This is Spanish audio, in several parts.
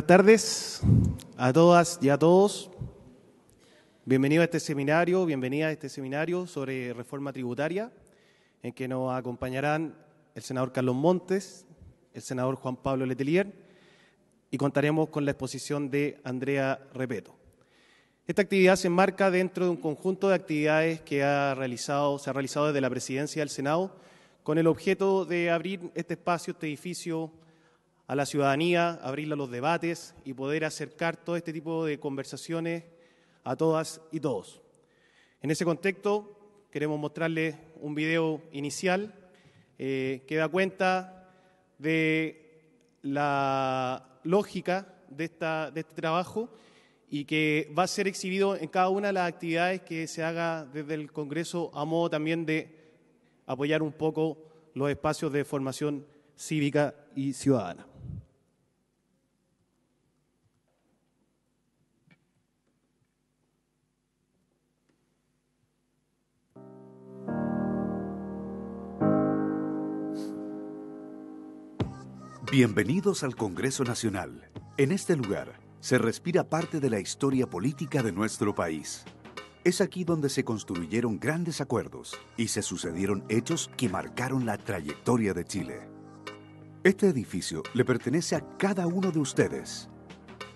Buenas tardes a todas y a todos. Bienvenido a este seminario, bienvenida a este seminario sobre reforma tributaria, en que nos acompañarán el senador Carlos Montes, el senador Juan Pablo Letelier, y contaremos con la exposición de Andrea Repeto. Esta actividad se enmarca dentro de un conjunto de actividades que se ha realizado desde la Presidencia del Senado con el objeto de abrir este espacio, este edificio, a la ciudadanía, abrirla a los debates y poder acercar todo este tipo de conversaciones a todas y todos. En ese contexto, queremos mostrarles un video inicial que da cuenta de la lógica de este trabajo y que va a ser exhibido en cada una de las actividades que se haga desde el Congreso, a modo también de apoyar un poco los espacios de formación cívica y ciudadana. Bienvenidos al Congreso Nacional. En este lugar se respira parte de la historia política de nuestro país. Es aquí donde se construyeron grandes acuerdos y se sucedieron hechos que marcaron la trayectoria de Chile. Este edificio le pertenece a cada uno de ustedes.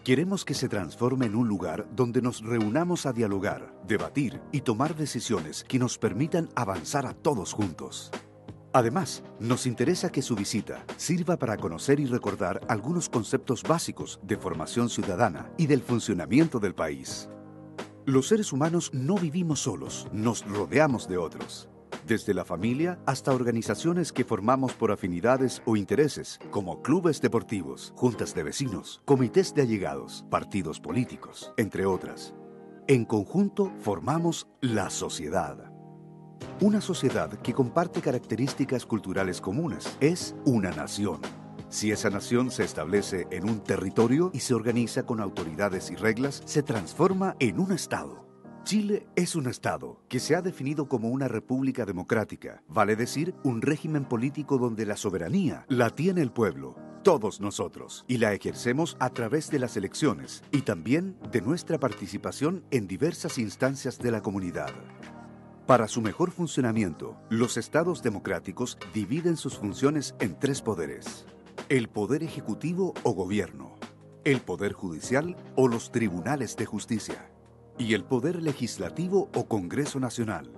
Queremos que se transforme en un lugar donde nos reunamos a dialogar, debatir y tomar decisiones que nos permitan avanzar a todos juntos. Además, nos interesa que su visita sirva para conocer y recordar algunos conceptos básicos de formación ciudadana y del funcionamiento del país. Los seres humanos no vivimos solos, nos rodeamos de otros. Desde la familia hasta organizaciones que formamos por afinidades o intereses, como clubes deportivos, juntas de vecinos, comités de allegados, partidos políticos, entre otras. En conjunto formamos la sociedad. Una sociedad que comparte características culturales comunes es una nación. Si esa nación se establece en un territorio y se organiza con autoridades y reglas, se transforma en un Estado. Chile es un Estado que se ha definido como una república democrática, vale decir, un régimen político donde la soberanía la tiene el pueblo, todos nosotros, y la ejercemos a través de las elecciones y también de nuestra participación en diversas instancias de la comunidad. Para su mejor funcionamiento, los estados democráticos dividen sus funciones en tres poderes: el poder ejecutivo o gobierno, el poder judicial o los tribunales de justicia, y el poder legislativo o Congreso Nacional.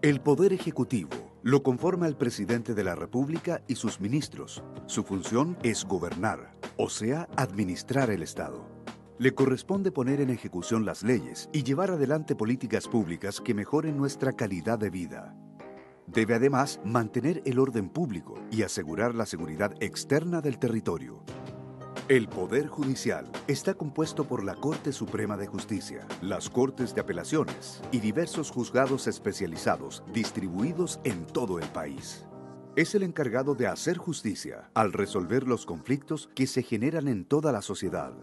El poder ejecutivo lo conforma el presidente de la República y sus ministros. Su función es gobernar, o sea, administrar el Estado. Le corresponde poner en ejecución las leyes y llevar adelante políticas públicas que mejoren nuestra calidad de vida. Debe además mantener el orden público y asegurar la seguridad externa del territorio. El Poder Judicial está compuesto por la Corte Suprema de Justicia, las Cortes de Apelaciones y diversos juzgados especializados distribuidos en todo el país. Es el encargado de hacer justicia al resolver los conflictos que se generan en toda la sociedad.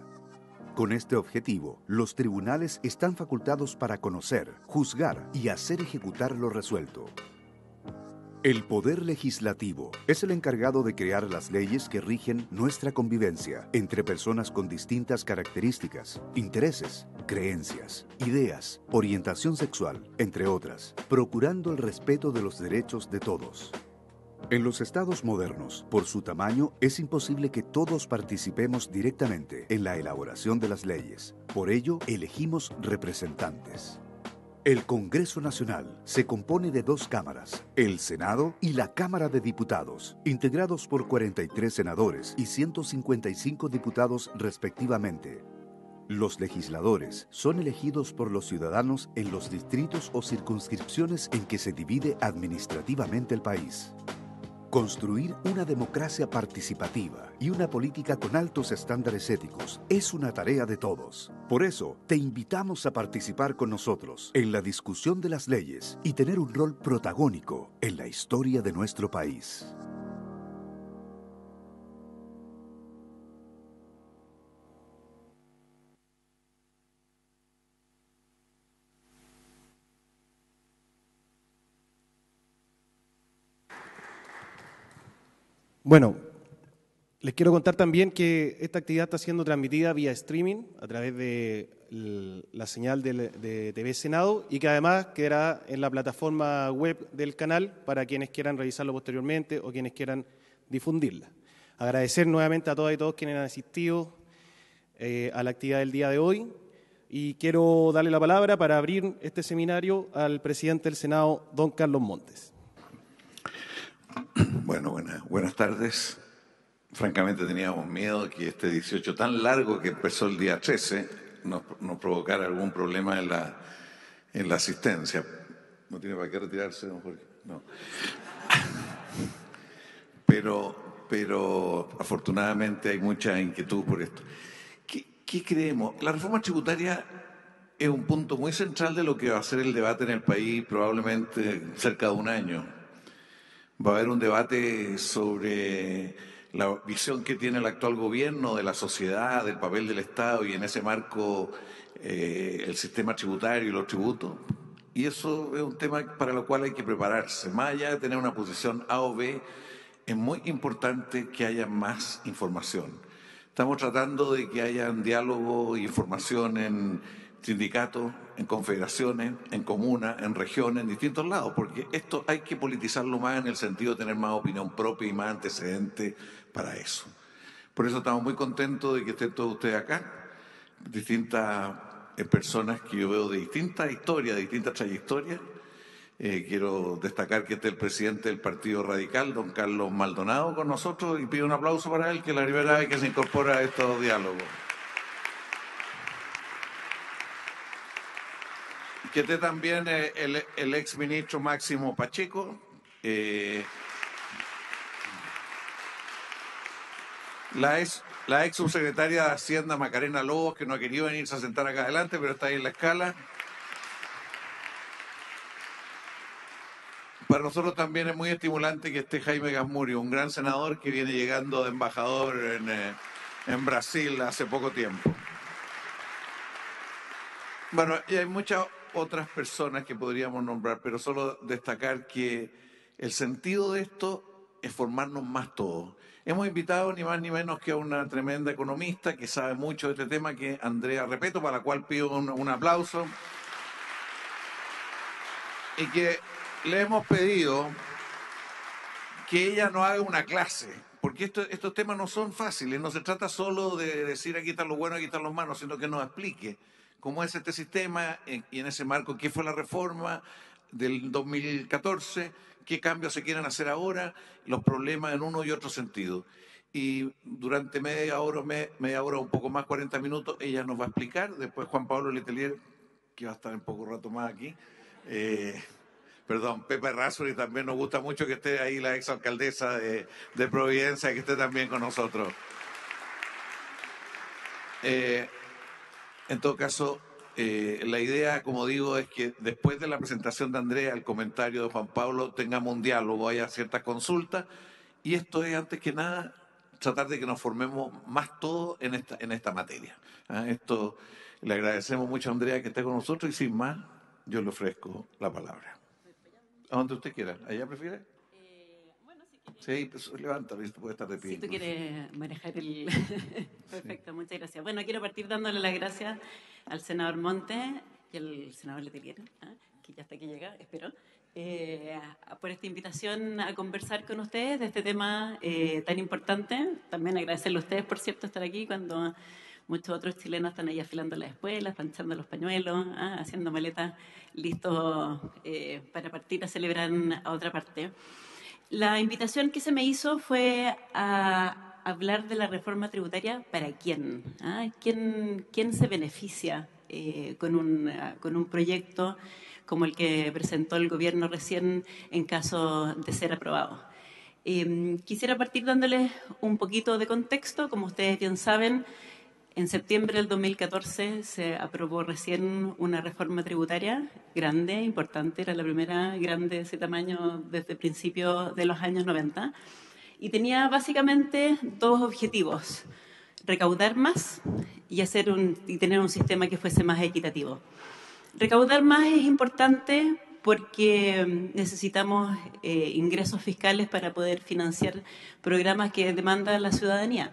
Con este objetivo, los tribunales están facultados para conocer, juzgar y hacer ejecutar lo resuelto. El Poder Legislativo es el encargado de crear las leyes que rigen nuestra convivencia entre personas con distintas características, intereses, creencias, ideas, orientación sexual, entre otras, procurando el respeto de los derechos de todos. En los estados modernos, por su tamaño, es imposible que todos participemos directamente en la elaboración de las leyes. Por ello, elegimos representantes. El Congreso Nacional se compone de dos cámaras, el Senado y la Cámara de Diputados, integrados por 43 senadores y 155 diputados respectivamente. Los legisladores son elegidos por los ciudadanos en los distritos o circunscripciones en que se divide administrativamente el país. Construir una democracia participativa y una política con altos estándares éticos es una tarea de todos. Por eso, te invitamos a participar con nosotros en la discusión de las leyes y tener un rol protagónico en la historia de nuestro país. Bueno, Les quiero contar también que esta actividad está siendo transmitida vía streaming a través de la señal de TV Senado y que además quedará en la plataforma web del canal para quienes quieran revisarlo posteriormente o quienes quieran difundirla. Agradecer nuevamente a todas y todos quienes han asistido a la actividad del día de hoy y quiero darle la palabra para abrir este seminario al presidente del Senado, don Carlos Montes. Bueno, buenas tardes. Francamente teníamos miedo que este 18 tan largo que empezó el día 13 nos provocara algún problema en la asistencia. ¿No tiene para qué retirarse, don Jorge? No. Pero afortunadamente hay mucha inquietud por esto. ¿Qué creemos? La reforma tributaria es un punto muy central de lo que va a ser el debate en el país probablemente cerca de un año. Va a haber un debate sobre la visión que tiene el actual gobierno de la sociedad, del papel del Estado y en ese marco el sistema tributario y los tributos. Y eso es un tema para lo cual hay que prepararse. Más allá de tener una posición A o B, es muy importante que haya más información. Estamos tratando de que haya diálogo e información en sindicatos, en confederaciones, en comunas, en regiones, en distintos lados, porque esto hay que politizarlo más en el sentido de tener más opinión propia y más antecedentes para eso. Por eso estamos muy contentos de que estén todos ustedes acá, distintas personas que yo veo de distintas historias, de distintas trayectorias. Quiero destacar que esté el presidente del Partido Radical, don Carlos Maldonado, con nosotros y pido un aplauso para él, que es la primera vez que se incorpora a estos diálogos. Que esté también el exministro Máximo Pacheco, la ex subsecretaria de Hacienda Macarena Lobos, que no ha querido venirse a sentar acá adelante, pero está ahí en la escala. Para nosotros también es muy estimulante que esté Jaime Gazmurio, un gran senador que viene llegando de embajador en Brasil hace poco tiempo. Bueno, y hay muchas otras personas que podríamos nombrar, pero solo destacar que el sentido de esto es formarnos más todos. Hemos invitado ni más ni menos que a una tremenda economista que sabe mucho de este tema, que es Andrea Repeto, para la cual pido un aplauso. Y que le hemos pedido que ella nos haga una clase, porque estos temas no son fáciles, no se trata solo de decir aquí están los buenos, aquí están los malos, sino que nos explique cómo es este sistema y en ese marco qué fue la reforma del 2014, qué cambios se quieren hacer ahora, los problemas en uno y otro sentido. Y durante media hora, un poco más, 40 minutos, ella nos va a explicar. Después Juan Pablo Letelier, que va a estar un poco rato más aquí. Pepe Razzoli, también nos gusta mucho que esté ahí la exalcaldesa de Providencia, que esté también con nosotros. En todo caso, la idea, como digo, es que después de la presentación de Andrea, el comentario de Juan Pablo, tengamos un diálogo, haya ciertas consultas, y esto es, antes que nada, tratar de que nos formemos más todos en esta materia. Esto le agradecemos mucho a Andrea que esté con nosotros, y sin más, yo le ofrezco la palabra. A donde usted quiera. ¿Allá prefiere? Bueno, si quiere. Sí, pues levántalo, puede estar de pie. Si tú quieres manejar el... Perfecto, sí. Muchas gracias. Bueno, quiero partir dándole las gracias al senador Montes y al senador Letelier, que ya hasta aquí llega, espero, por esta invitación a conversar con ustedes de este tema tan importante. También agradecerle a ustedes, por cierto, estar aquí cuando muchos otros chilenos están ahí afilando las espuelas, planchando los pañuelos, haciendo maletas, listos para partir a celebrar a otra parte. La invitación que se me hizo fue a hablar de la reforma tributaria para quién. ¿Quién se beneficia con un proyecto como el que presentó el gobierno recién en caso de ser aprobado? Quisiera partir dándoles un poquito de contexto. Como ustedes bien saben, en septiembre del 2014 se aprobó recién una reforma tributaria grande, importante, era la primera grande de ese tamaño desde principios de los años 90, y tenía básicamente dos objetivos: recaudar más y tener un sistema que fuese más equitativo. Recaudar más es importante porque necesitamos ingresos fiscales para poder financiar programas que demanda la ciudadanía.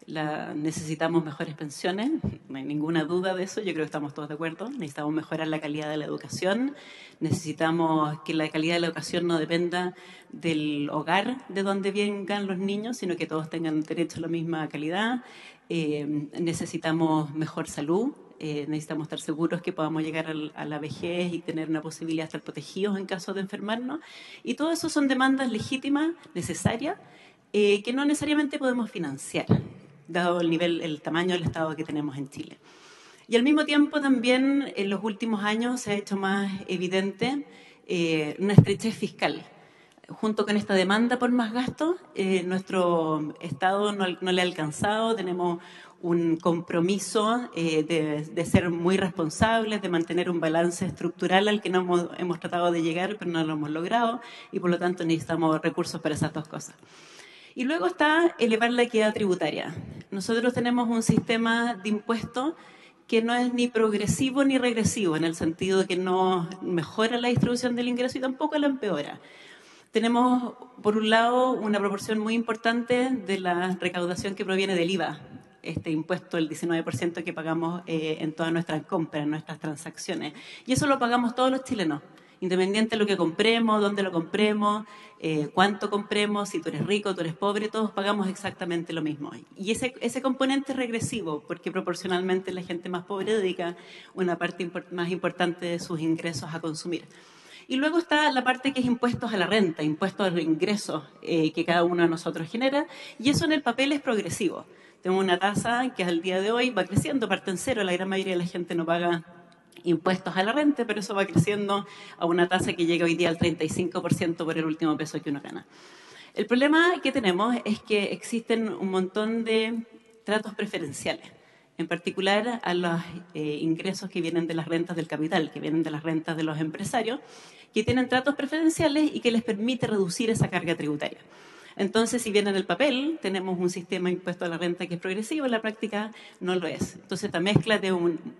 Necesitamos mejores pensiones, no hay ninguna duda de eso, yo creo que estamos todos de acuerdo. Necesitamos mejorar la calidad de la educación, necesitamos que la calidad de la educación no dependa del hogar de donde vengan los niños, sino que todos tengan derecho a la misma calidad. Necesitamos mejor salud, necesitamos estar seguros que podamos llegar a la vejez y tener una posibilidad de estar protegidos en caso de enfermarnos. Y todo eso son demandas legítimas, necesarias, que no necesariamente podemos financiar, dado el tamaño del Estado que tenemos en Chile. Y al mismo tiempo también en los últimos años se ha hecho más evidente una estrechez fiscal. Junto con esta demanda por más gastos, nuestro Estado no le ha alcanzado, tenemos un compromiso de ser muy responsables, de mantener un balance estructural al que no hemos tratado de llegar, pero no lo hemos logrado, y por lo tanto necesitamos recursos para esas dos cosas. Y luego está elevar la equidad tributaria. Nosotros tenemos un sistema de impuestos que no es ni progresivo ni regresivo, en el sentido de que no mejora la distribución del ingreso y tampoco la empeora. Tenemos, por un lado, una proporción muy importante de la recaudación que proviene del IVA, este impuesto, el 19% que pagamos en todas nuestras compras, en nuestras transacciones. Y eso lo pagamos todos los chilenos, independiente de lo que compremos, dónde lo compremos, cuánto compremos, si tú eres rico, tú eres pobre, todos pagamos exactamente lo mismo. Y ese componente es regresivo, porque proporcionalmente la gente más pobre dedica una parte más importante de sus ingresos a consumir. Y luego está la parte que es impuestos a la renta, impuestos a los ingresos que cada uno de nosotros genera, y eso en el papel es progresivo. Tenemos una tasa que al día de hoy va creciendo, parte en cero, la gran mayoría de la gente no paga impuestos a la renta, pero eso va creciendo a una tasa que llega hoy día al 35% por el último peso que uno gana. El problema que tenemos es que existen un montón de tratos preferenciales, en particular a los ingresos que vienen de las rentas del capital, que vienen de las rentas de los empresarios, que tienen tratos preferenciales y que les permite reducir esa carga tributaria. Entonces, si bien en el papel tenemos un sistema de impuesto a la renta que es progresivo, en la práctica no lo es. Entonces, esta mezcla de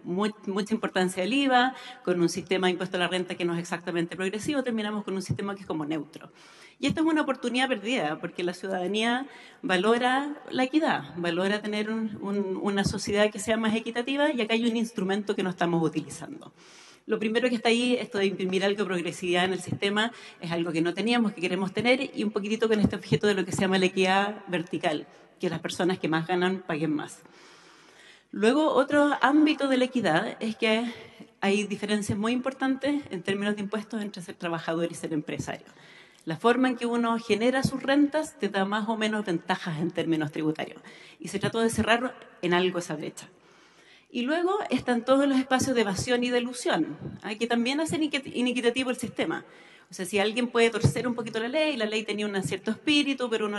mucha importancia del IVA con un sistema de impuesto a la renta que no es exactamente progresivo, terminamos con un sistema que es como neutro. Y esta es una oportunidad perdida, porque la ciudadanía valora la equidad, valora tener una sociedad que sea más equitativa, y acá hay un instrumento que no estamos utilizando. Lo primero que está ahí, esto de imprimir algo de progresividad en el sistema, es algo que no teníamos, que queremos tener, y un poquitito con este objeto de lo que se llama la equidad vertical, que las personas que más ganan paguen más. Luego, otro ámbito de la equidad es que hay diferencias muy importantes en términos de impuestos entre ser trabajador y ser empresario. La forma en que uno genera sus rentas te da más o menos ventajas en términos tributarios, y se trató de cerrar en algo esa brecha. Y luego están todos los espacios de evasión y de elusión, que también hacen inequitativo el sistema. O sea, si alguien puede torcer un poquito la ley tenía un cierto espíritu, pero uno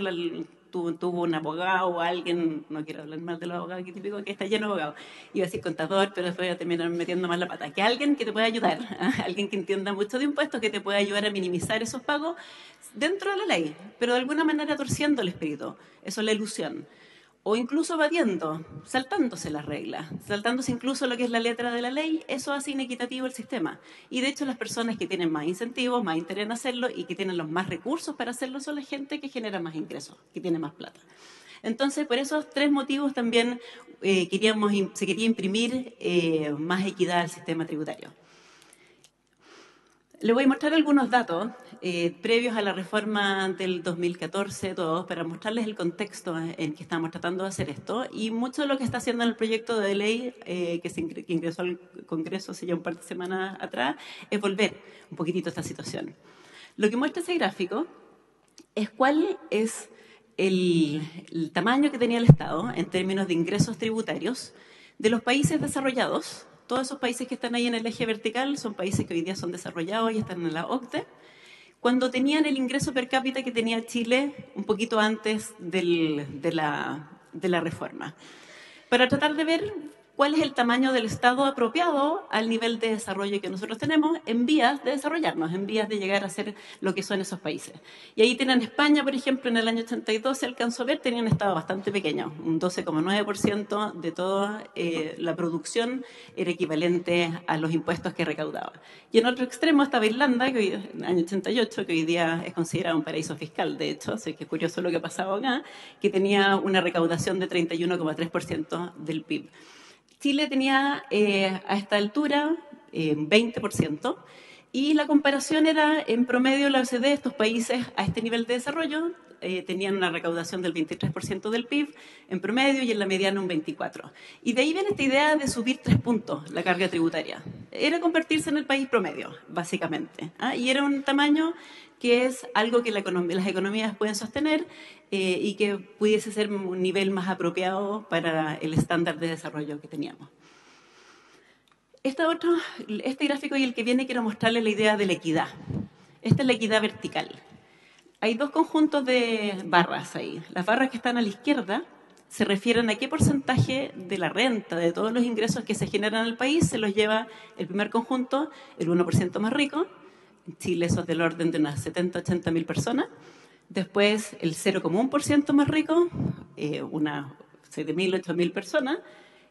tuvo un abogado o alguien, no quiero hablar mal de los abogados, que típico que está lleno de abogados, iba a decir contador, pero después voy a terminar metiendo más la pata. Que alguien que te pueda ayudar, alguien que entienda mucho de impuestos, que te pueda ayudar a minimizar esos pagos dentro de la ley, pero de alguna manera torciendo el espíritu. Eso es la ilusión. O incluso evadiendo, saltándose las reglas, saltándose incluso lo que es la letra de la ley, eso hace inequitativo el sistema. Y de hecho las personas que tienen más incentivos, más interés en hacerlo y que tienen los más recursos para hacerlo son la gente que genera más ingresos, que tiene más plata. Entonces, por esos tres motivos también se quería imprimir más equidad al sistema tributario. Le voy a mostrar algunos datos previos a la reforma del 2014, todos, para mostrarles el contexto en que estamos tratando de hacer esto. Y mucho de lo que está haciendo en el proyecto de ley que ingresó al Congreso hace ya un par de semanas atrás es volver un poquitito a esta situación. Lo que muestra ese gráfico es cuál es el tamaño que tenía el Estado en términos de ingresos tributarios de los países desarrollados. Todos esos países que están ahí en el eje vertical son países que hoy día son desarrollados y están en la OCDE, cuando tenían el ingreso per cápita que tenía Chile un poquito antes de la reforma. Para tratar de ver cuál es el tamaño del Estado apropiado al nivel de desarrollo que nosotros tenemos en vías de desarrollarnos, en vías de llegar a ser lo que son esos países. Y ahí tienen España, por ejemplo, en el año 82 se alcanzó a ver, tenía un Estado bastante pequeño, un 12,9% de toda la producción era equivalente a los impuestos que recaudaba. Y en otro extremo estaba Irlanda, que hoy, en el año 88, que hoy día es considerado un paraíso fiscal, de hecho, así que es curioso lo que pasaba acá, que tenía una recaudación de 31,3% del PIB. Chile tenía a esta altura 20%, y la comparación era, en promedio, la OCDE, estos países a este nivel de desarrollo, tenían una recaudación del 23% del PIB en promedio y en la mediana un 24%. Y de ahí viene esta idea de subir 3 puntos la carga tributaria. Era convertirse en el país promedio, básicamente. Y era un tamaño que es algo que las economías pueden sostener y que pudiese ser un nivel más apropiado para el estándar de desarrollo que teníamos. Este gráfico y el que viene quiero mostrarles la idea de la equidad. Esta es la equidad vertical. Hay dos conjuntos de barras ahí. Las barras que están a la izquierda se refieren a qué porcentaje de la renta, de todos los ingresos que se generan en el país, se los lleva el primer conjunto, el 1% más rico. En Chile eso es del orden de unas 70, 80 mil personas. Después el 0,1% más rico, unas 7.000, 8.000 personas.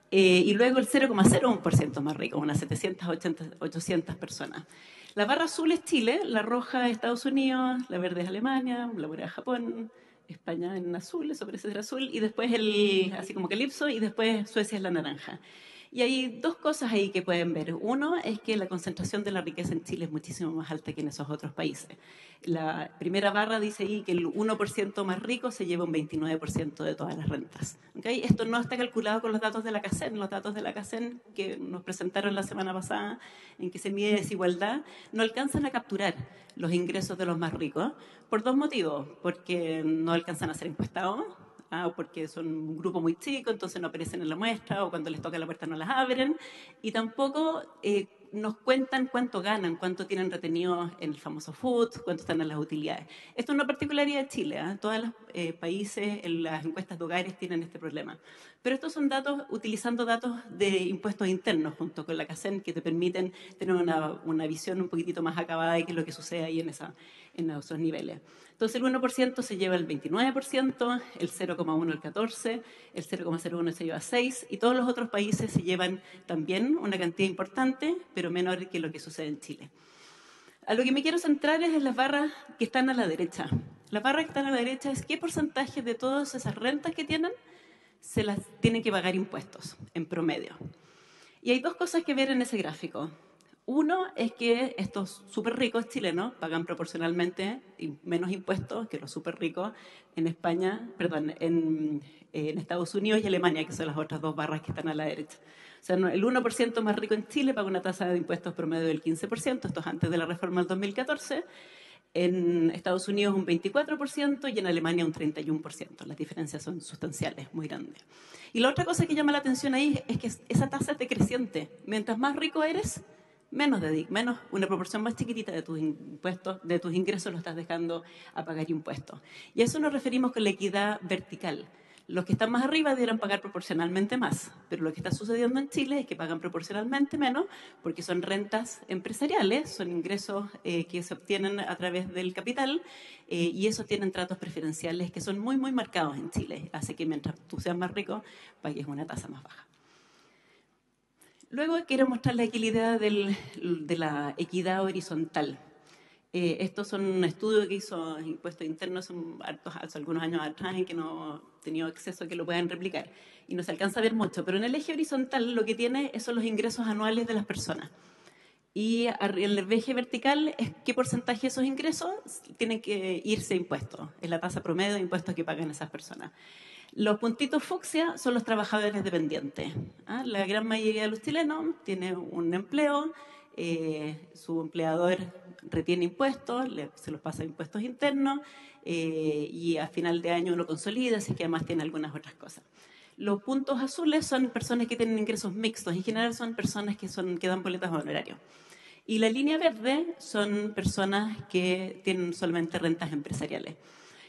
Y luego el 0,01% más rico, unas 700, 800 personas. La barra azul es Chile, la roja es Estados Unidos, la verde es Alemania, la morada es Japón, España en azul, eso parece ser azul, y después así como que elipso, y después Suecia es la naranja. Y hay dos cosas ahí que pueden ver. Uno es que la concentración de la riqueza en Chile es muchísimo más alta que en esos otros países. La primera barra dice ahí que el 1% más rico se lleva un 29% de todas las rentas. ¿Okay? Esto no está calculado con los datos de la CACEN. Los datos de la CACEN que nos presentaron la semana pasada, en que se mide desigualdad, no alcanzan a capturar los ingresos de los más ricos por dos motivos. Porque no alcanzan a ser encuestados, o porque son un grupo muy chico, entonces no aparecen en la muestra, o cuando les toca la puerta no las abren, y tampoco nos cuentan cuánto ganan, cuánto tienen retenido en el famoso food, cuánto están en las utilidades. Esto es una particularidad de Chile, todos los países en las encuestas de hogares tienen este problema. Pero estos son datos, utilizando datos de impuestos internos junto con la CACEN, que te permiten tener una visión un poquitito más acabada de qué es lo que sucede ahí en esos niveles. Entonces el 1% se lleva el 29%, el 0,1% el 14%, el 0,01% se lleva 6%, y todos los otros países se llevan también una cantidad importante, pero menor que lo que sucede en Chile. A lo que me quiero centrar es en las barras que están a la derecha. Las barras que están a la derecha es qué porcentaje de todas esas rentas que tienen se las tienen que pagar impuestos, en promedio. Y hay dos cosas que ver en ese gráfico. Uno es que estos súper ricos chilenos pagan proporcionalmente menos impuestos que los súper ricos en Estados Unidos y Alemania, que son las otras dos barras que están a la derecha. O sea, el 1% más rico en Chile paga una tasa de impuestos promedio del 15%, esto es antes de la reforma del 2014, en Estados Unidos un 24% y en Alemania un 31%. Las diferencias son sustanciales, muy grandes. Y la otra cosa que llama la atención ahí es que esa tasa es decreciente. Mientras más rico eres, menos una proporción más chiquitita de tus impuestos, de tus ingresos lo estás dejando a pagar impuestos. Y a eso nos referimos con la equidad vertical. Los que están más arriba deberán pagar proporcionalmente más, pero lo que está sucediendo en Chile es que pagan proporcionalmente menos porque son rentas empresariales, son ingresos que se obtienen a través del capital y esos tienen tratos preferenciales que son muy, muy marcados en Chile. Hace que mientras tú seas más rico, pagues una tasa más baja. Luego quiero mostrarles aquí la idea de la equidad horizontal. Estos son un estudio que hizo Impuestos Internos hace algunos años atrás en que no he tenido acceso a que lo puedan replicar. Y no se alcanza a ver mucho, pero en el eje horizontal lo que tiene son los ingresos anuales de las personas. Y en el eje vertical es qué porcentaje de esos ingresos tienen que irse a impuestos. Es la tasa promedio de impuestos que pagan esas personas. Los puntitos fucsia son los trabajadores dependientes. La gran mayoría de los chilenos tiene un empleo, su empleador retiene impuestos, se los pasa a impuestos internos y a final de año uno consolida, así que además tiene algunas otras cosas. Los puntos azules son personas que tienen ingresos mixtos, en general son personas que dan boletas de honorario. Y la línea verde son personas que tienen solamente rentas empresariales.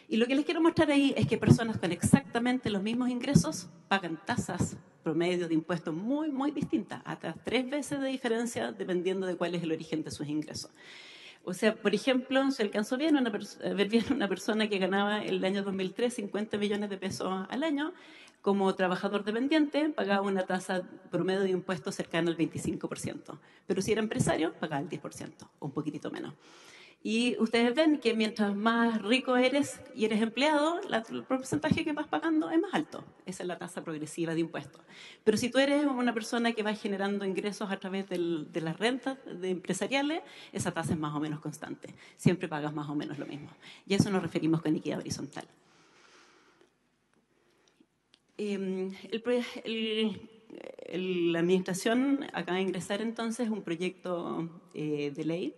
Y lo que les quiero mostrar ahí es que personas con exactamente los mismos ingresos pagan tasas promedio de impuestos muy, muy distintas, hasta 3 veces de diferencia dependiendo de cuál es el origen de sus ingresos. O sea, por ejemplo, se alcanzó bien ver bien una persona que ganaba el año 2003 50 millones de pesos al año. Como trabajador dependiente, pagaba una tasa promedio de impuestos cercana al 25%. Pero si era empresario, pagaba el 10%, o un poquitito menos. Y ustedes ven que mientras más rico eres y eres empleado, el porcentaje que vas pagando es más alto. Esa es la tasa progresiva de impuestos. Pero si tú eres una persona que va generando ingresos a través de las rentas empresariales, esa tasa es más o menos constante. Siempre pagas más o menos lo mismo. Y a eso nos referimos con equidad horizontal. La administración acaba de ingresar entonces un proyecto de ley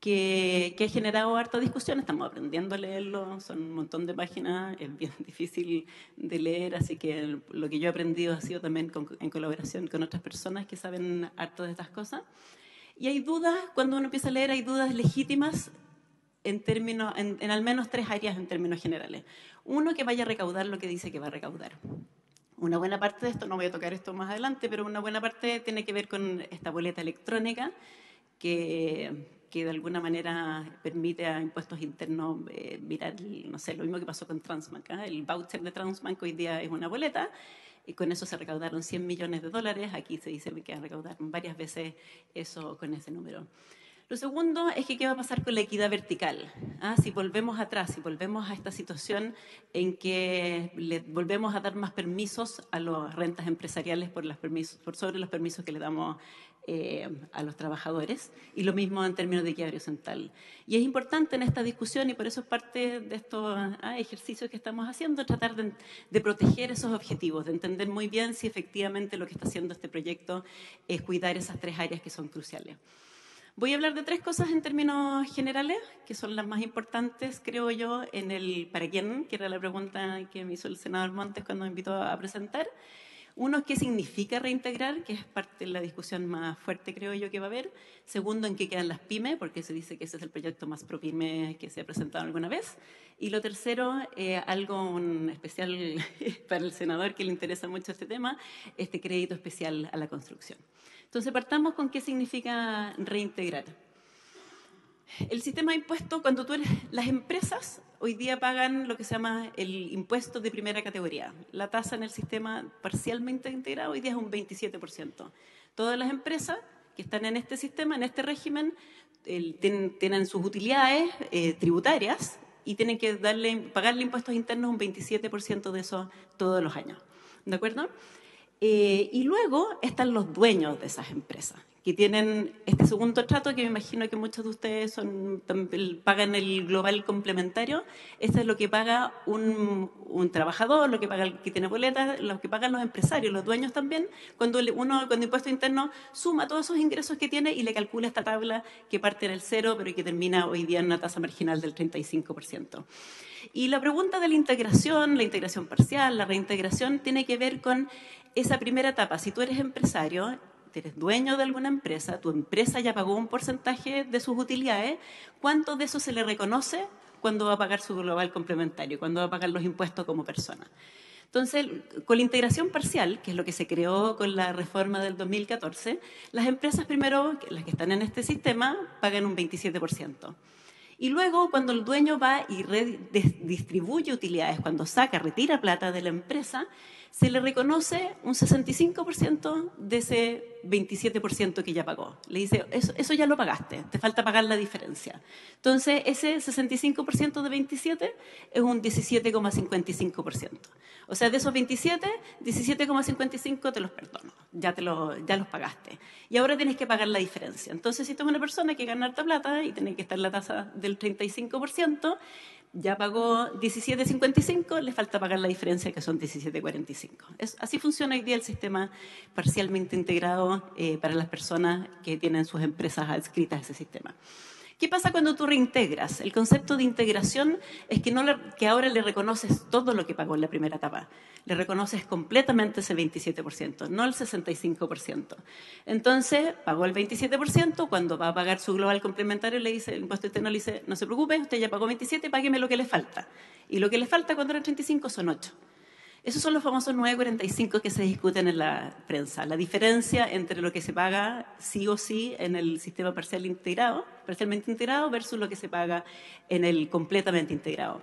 que ha generado harta discusión. Estamos aprendiendo a leerlo, son un montón de páginas, es bien difícil de leer, así que lo que yo he aprendido ha sido también en colaboración con otras personas que saben harto de estas cosas. Y hay dudas, cuando uno empieza a leer, hay dudas legítimas en al menos 3 áreas en términos generales. Uno, que vaya a recaudar lo que dice que va a recaudar. Una buena parte de esto, no voy a tocar esto más adelante, pero una buena parte tiene que ver con esta boleta electrónica que de alguna manera permite a impuestos internos mirar, no sé, lo mismo que pasó con Transbank. El voucher de Transbank hoy día es una boleta y con eso se recaudaron $100 millones. Aquí se dice que recaudaron varias veces eso con ese número. Lo segundo es que qué va a pasar con la equidad vertical. Si volvemos atrás, si volvemos a esta situación en que le volvemos a dar más permisos a las rentas empresariales por sobre los permisos que le damos a los trabajadores, y lo mismo en términos de equidad horizontal. Y es importante en esta discusión, y por eso es parte de estos ejercicios que estamos haciendo, tratar de proteger esos objetivos, de entender muy bien si efectivamente lo que está haciendo este proyecto es cuidar esas 3 áreas que son cruciales. Voy a hablar de 3 cosas en términos generales, que son las más importantes, creo yo, en el para quién, que era la pregunta que me hizo el senador Montes cuando me invitó a presentar. Uno es qué significa reintegrar, que es parte de la discusión más fuerte, creo yo, que va a haber. Segundo, en qué quedan las pymes, porque se dice que ese es el proyecto más pro pyme que se ha presentado alguna vez. Y lo tercero, algo especial para el senador que le interesa mucho este tema, este crédito especial a la construcción. Entonces, partamos con qué significa reintegrar. El sistema de impuestos, las empresas hoy día pagan lo que se llama el impuesto de primera categoría. La tasa en el sistema parcialmente integrado hoy día es un 27%. Todas las empresas que están en este sistema, en este régimen, tienen sus utilidades tributarias y tienen que pagarle impuestos internos un 27% de eso todos los años. ¿De acuerdo? Y luego están los dueños de esas empresas, que tienen este segundo trato, que me imagino que muchos de ustedes pagan el global complementario. Este es lo que paga un trabajador, lo que paga el que tiene boletas, lo que pagan los empresarios, los dueños también, cuando uno con impuesto interno suma todos esos ingresos que tiene y le calcula esta tabla que parte en el 0, pero que termina hoy día en una tasa marginal del 35%. Y la pregunta de la integración parcial, la reintegración, tiene que ver con esa primera etapa. Si tú eres empresario, eres dueño de alguna empresa, tu empresa ya pagó un porcentaje de sus utilidades, ¿cuánto de eso se le reconoce cuando va a pagar su global complementario, cuando va a pagar los impuestos como persona? Entonces, con la integración parcial, que es lo que se creó con la reforma del 2014, las empresas primero, las que están en este sistema, pagan un 27%. Y luego, cuando el dueño va y distribuye utilidades, cuando retira plata de la empresa, se le reconoce un 65% de ese 27% que ya pagó. Le dice, eso ya lo pagaste, te falta pagar la diferencia. Entonces, ese 65% de 27 es un 17,55%. O sea, de esos 27, 17,55 te los perdono, ya los pagaste. Y ahora tienes que pagar la diferencia. Entonces, si tú eres una persona que gana harta plata y tiene que estar en la tasa del 35%, ya pagó 17,55, le falta pagar la diferencia, que son 17,45. Así funciona hoy día el sistema parcialmente integrado para las personas que tienen sus empresas adscritas a ese sistema. ¿Qué pasa cuando tú reintegras? El concepto de integración es que ahora le reconoces todo lo que pagó en la primera etapa. Le reconoces completamente ese 27%, no el 65%. Entonces, pagó el 27%, cuando va a pagar su global complementario, le dice, el impuesto interno le dice, no se preocupe, usted ya pagó 27, págueme lo que le falta. Y lo que le falta cuando era 35 son 8. Esos son los famosos 9,45 que se discuten en la prensa. La diferencia entre lo que se paga sí o sí en el sistema parcialmente integrado versus lo que se paga en el completamente integrado.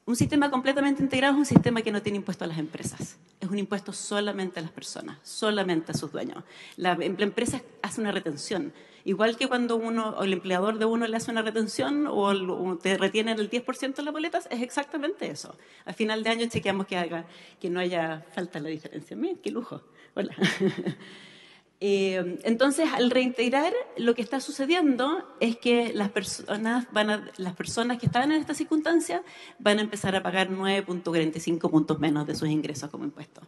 Un sistema completamente integrado es un sistema que no tiene impuesto a las empresas. Es un impuesto solamente a las personas, solamente a sus dueños. La empresa hace una retención. Igual que cuando el empleador de uno le hace una retención o te retienen el 10% de las boletas, es exactamente eso. A final de año chequeamos que no haya falta la diferencia. Miren, qué lujo. Hola. Entonces, al reintegrar, lo que está sucediendo es que las personas que estaban en esta circunstancia van a empezar a pagar 9,45 puntos menos de sus ingresos como impuestos.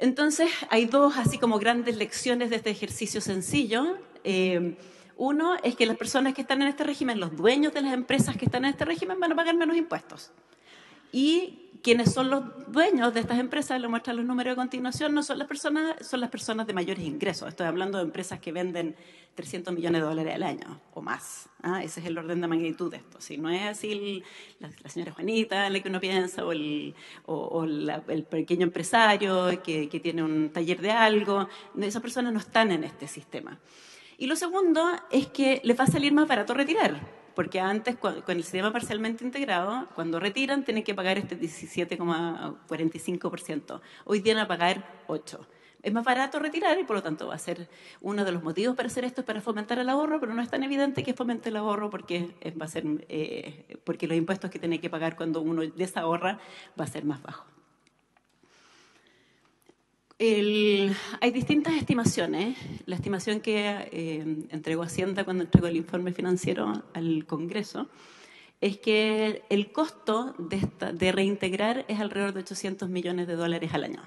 Entonces, hay dos así como grandes lecciones de este ejercicio sencillo. Uno es que las personas que están en este régimen, los dueños de las empresas que están en este régimen, van a pagar menos impuestos. Y quienes son los dueños de estas empresas, les muestran los números a continuación, no son las personas de mayores ingresos. Estoy hablando de empresas que venden $300 millones al año o más. Ese es el orden de magnitud de esto. Si no es así la señora Juanita en la que uno piensa, o el pequeño empresario que tiene un taller de algo, esas personas no están en este sistema. Y lo segundo es que les va a salir más barato retirar. Porque antes, con el sistema parcialmente integrado, cuando retiran, tienen que pagar este 17,45%. Hoy día van a pagar 8%. Es más barato retirar y, por lo tanto, va a ser uno de los motivos para hacer esto, es para fomentar el ahorro, pero no es tan evidente que fomente el ahorro porque porque los impuestos que tiene que pagar cuando uno desahorra va a ser más bajo. Hay distintas estimaciones. La estimación que entregó Hacienda cuando entregó el informe financiero al Congreso es que el costo de reintegrar es alrededor de $800 millones al año.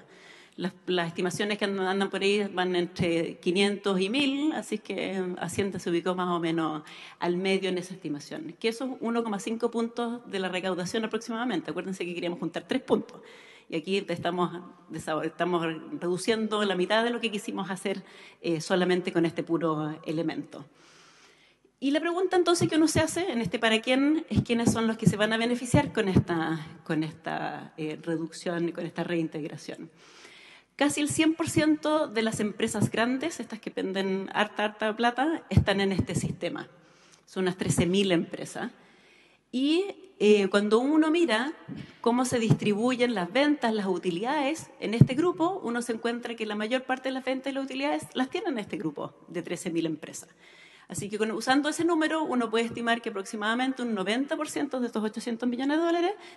Las estimaciones que andan por ahí van entre 500 y 1.000, así que Hacienda se ubicó más o menos al medio en esa estimación, que eso es 1,5 puntos de la recaudación aproximadamente. Acuérdense que queríamos juntar 3 puntos. Y aquí estamos reduciendo la mitad de lo que quisimos hacer solamente con este puro elemento. Y la pregunta entonces que uno se hace en este para quién es quiénes son los que se van a beneficiar con esta reducción y con esta reintegración. Casi el 100% de las empresas grandes, estas que venden harta plata, están en este sistema. Son unas 13.000 empresas. Y cuando uno mira cómo se distribuyen las ventas, las utilidades en este grupo, uno se encuentra que la mayor parte de las ventas y las utilidades las tienen este grupo de 13.000 empresas. Así que usando ese número, uno puede estimar que aproximadamente un 90% de estos $800 millones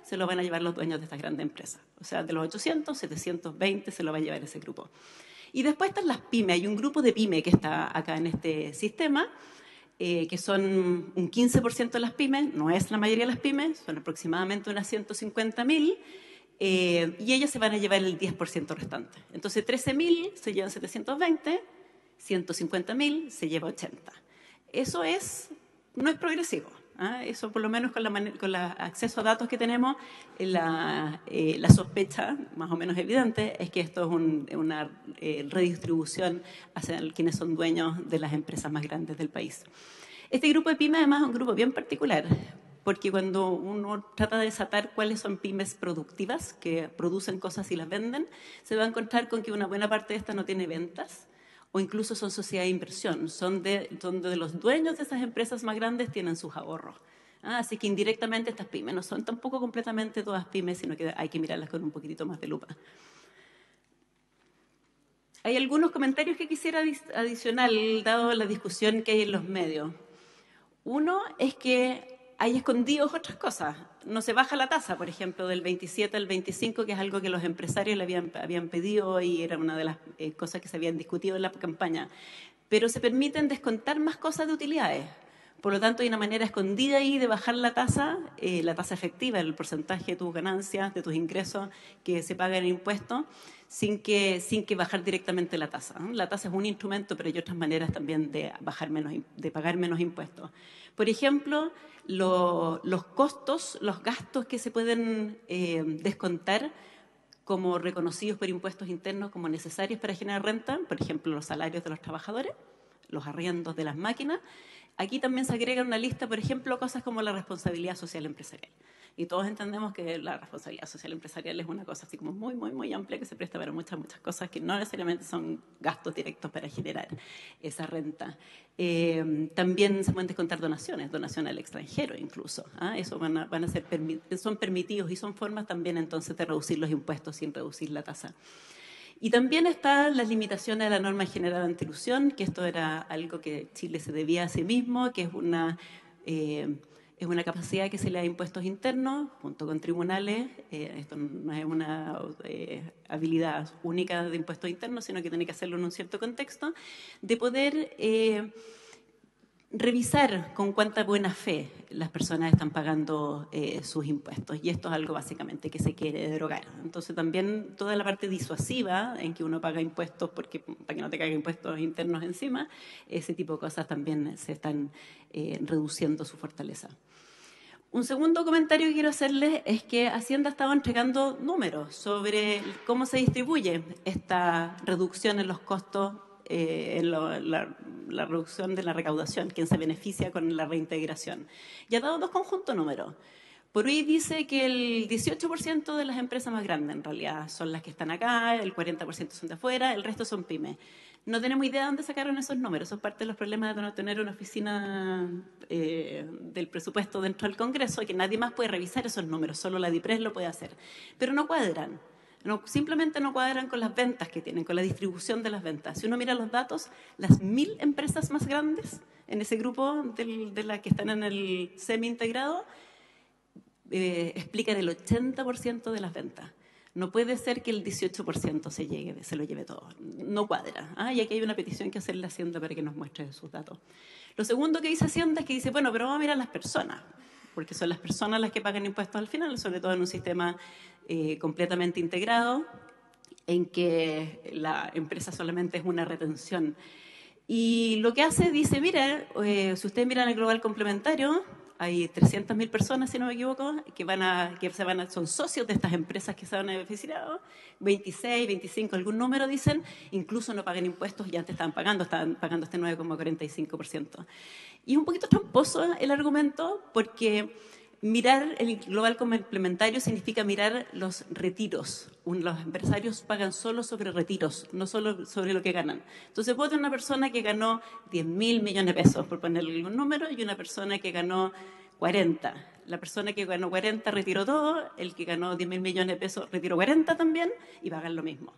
se lo van a llevar los dueños de estas grandes empresas. O sea, de los 800, 720 se lo va a llevar ese grupo. Y después están las pymes. Hay un grupo de pymes que está acá en este sistema, que son un 15% de las pymes, no es la mayoría de las pymes, son aproximadamente unas 150.000, y ellas se van a llevar el 10% restante. Entonces, 13.000 se llevan 720, 150.000 se lleva 80. Eso no es progresivo. Eso, por lo menos con el acceso a datos que tenemos, la sospecha más o menos evidente es que esto es una redistribución hacia quienes son dueños de las empresas más grandes del país. Este grupo de pymes, además, es un grupo bien particular, porque cuando uno trata de desatar cuáles son pymes productivas, que producen cosas y las venden, se va a encontrar con que una buena parte de estas no tiene ventas, o incluso son sociedades de inversión, donde los dueños de esas empresas más grandes tienen sus ahorros. Así que indirectamente estas pymes no son tampoco completamente todas pymes, sino que hay que mirarlas con un poquitito más de lupa. Hay algunos comentarios que quisiera adicionar, dado la discusión que hay en los medios. Uno es que hay escondidos otras cosas. No se baja la tasa, por ejemplo, del 27 al 25, que es algo que los empresarios le habían pedido y era una de las cosas que se habían discutido en la campaña. Pero se permiten descontar más cosas de utilidades. Por lo tanto, hay una manera escondida ahí de bajar la tasa efectiva, el porcentaje de tus ganancias, de tus ingresos que se pagan en impuestos, sin que bajar directamente la tasa, ¿no? La tasa es un instrumento, pero hay otras maneras también de pagar menos impuestos. Por ejemplo, los costos, los gastos que se pueden descontar como reconocidos por impuestos internos como necesarios para generar renta, por ejemplo, los salarios de los trabajadores, los arriendos de las máquinas. Aquí también se agrega una lista, por ejemplo, cosas como la responsabilidad social empresarial. Y todos entendemos que la responsabilidad social empresarial es una cosa así como muy, muy, muy amplia que se presta para muchas cosas que no necesariamente son gastos directos para generar esa renta. También se pueden descontar donaciones al extranjero incluso. Eso son permitidos y son formas también entonces de reducir los impuestos sin reducir la tasa. Y también están las limitaciones a la norma general de antiilusión, que esto era algo que Chile se debía a sí mismo, que es una capacidad que se le da a impuestos internos, junto con tribunales. Esto no es una habilidad única de impuestos internos, sino que tiene que hacerlo en un cierto contexto, de poder revisar con cuánta buena fe las personas están pagando sus impuestos. Y esto es algo básicamente que se quiere derogar. Entonces también toda la parte disuasiva en que uno paga impuestos para que no te caigan impuestos internos encima, ese tipo de cosas también se están reduciendo su fortaleza. Un segundo comentario que quiero hacerles es que Hacienda estaba entregando números sobre cómo se distribuye esta reducción en los costos, la reducción de la recaudación, quién se beneficia con la reintegración. Y ha dado dos conjuntos de números. Por hoy dice que el 18% de las empresas más grandes en realidad son las que están acá, el 40% son de afuera, el resto son pymes. No tenemos idea de dónde sacaron esos números. Eso es parte de los problemas de no tener una oficina del presupuesto dentro del Congreso, que nadie más puede revisar esos números, solo la DIPRES lo puede hacer. Pero no cuadran. Simplemente no cuadran con las ventas que tienen, con la distribución de las ventas. Si uno mira los datos, las 1.000 empresas más grandes en ese grupo de las que están en el semi-integrado explican el 80% de las ventas. No puede ser que el 18% se lo lleve todo. No cuadra. Y aquí hay una petición que hacerle a Hacienda para que nos muestre sus datos. Lo segundo que dice Hacienda es que dice, bueno, pero vamos a mirar las personas, porque son las personas las que pagan impuestos al final, sobre todo en un sistema completamente integrado, en que la empresa solamente es una retención. Y lo que hace, dice, mire, si ustedes miran el global complementario, hay 300.000 personas, si no me equivoco, son socios de estas empresas que se van a beneficiar, 26, 25, algún número dicen, incluso no pagan impuestos y antes estaban pagando este 9,45%. Y es un poquito tramposo el argumento porque mirar el global complementario significa mirar los retiros. Los empresarios pagan solo sobre retiros, no solo sobre lo que ganan. Entonces, vos tenés una persona que ganó 10.000 millones de pesos, por ponerle un número, y una persona que ganó 40. La persona que ganó 40 retiró todo, el que ganó 10.000 millones de pesos retiró 40 también y pagan lo mismo.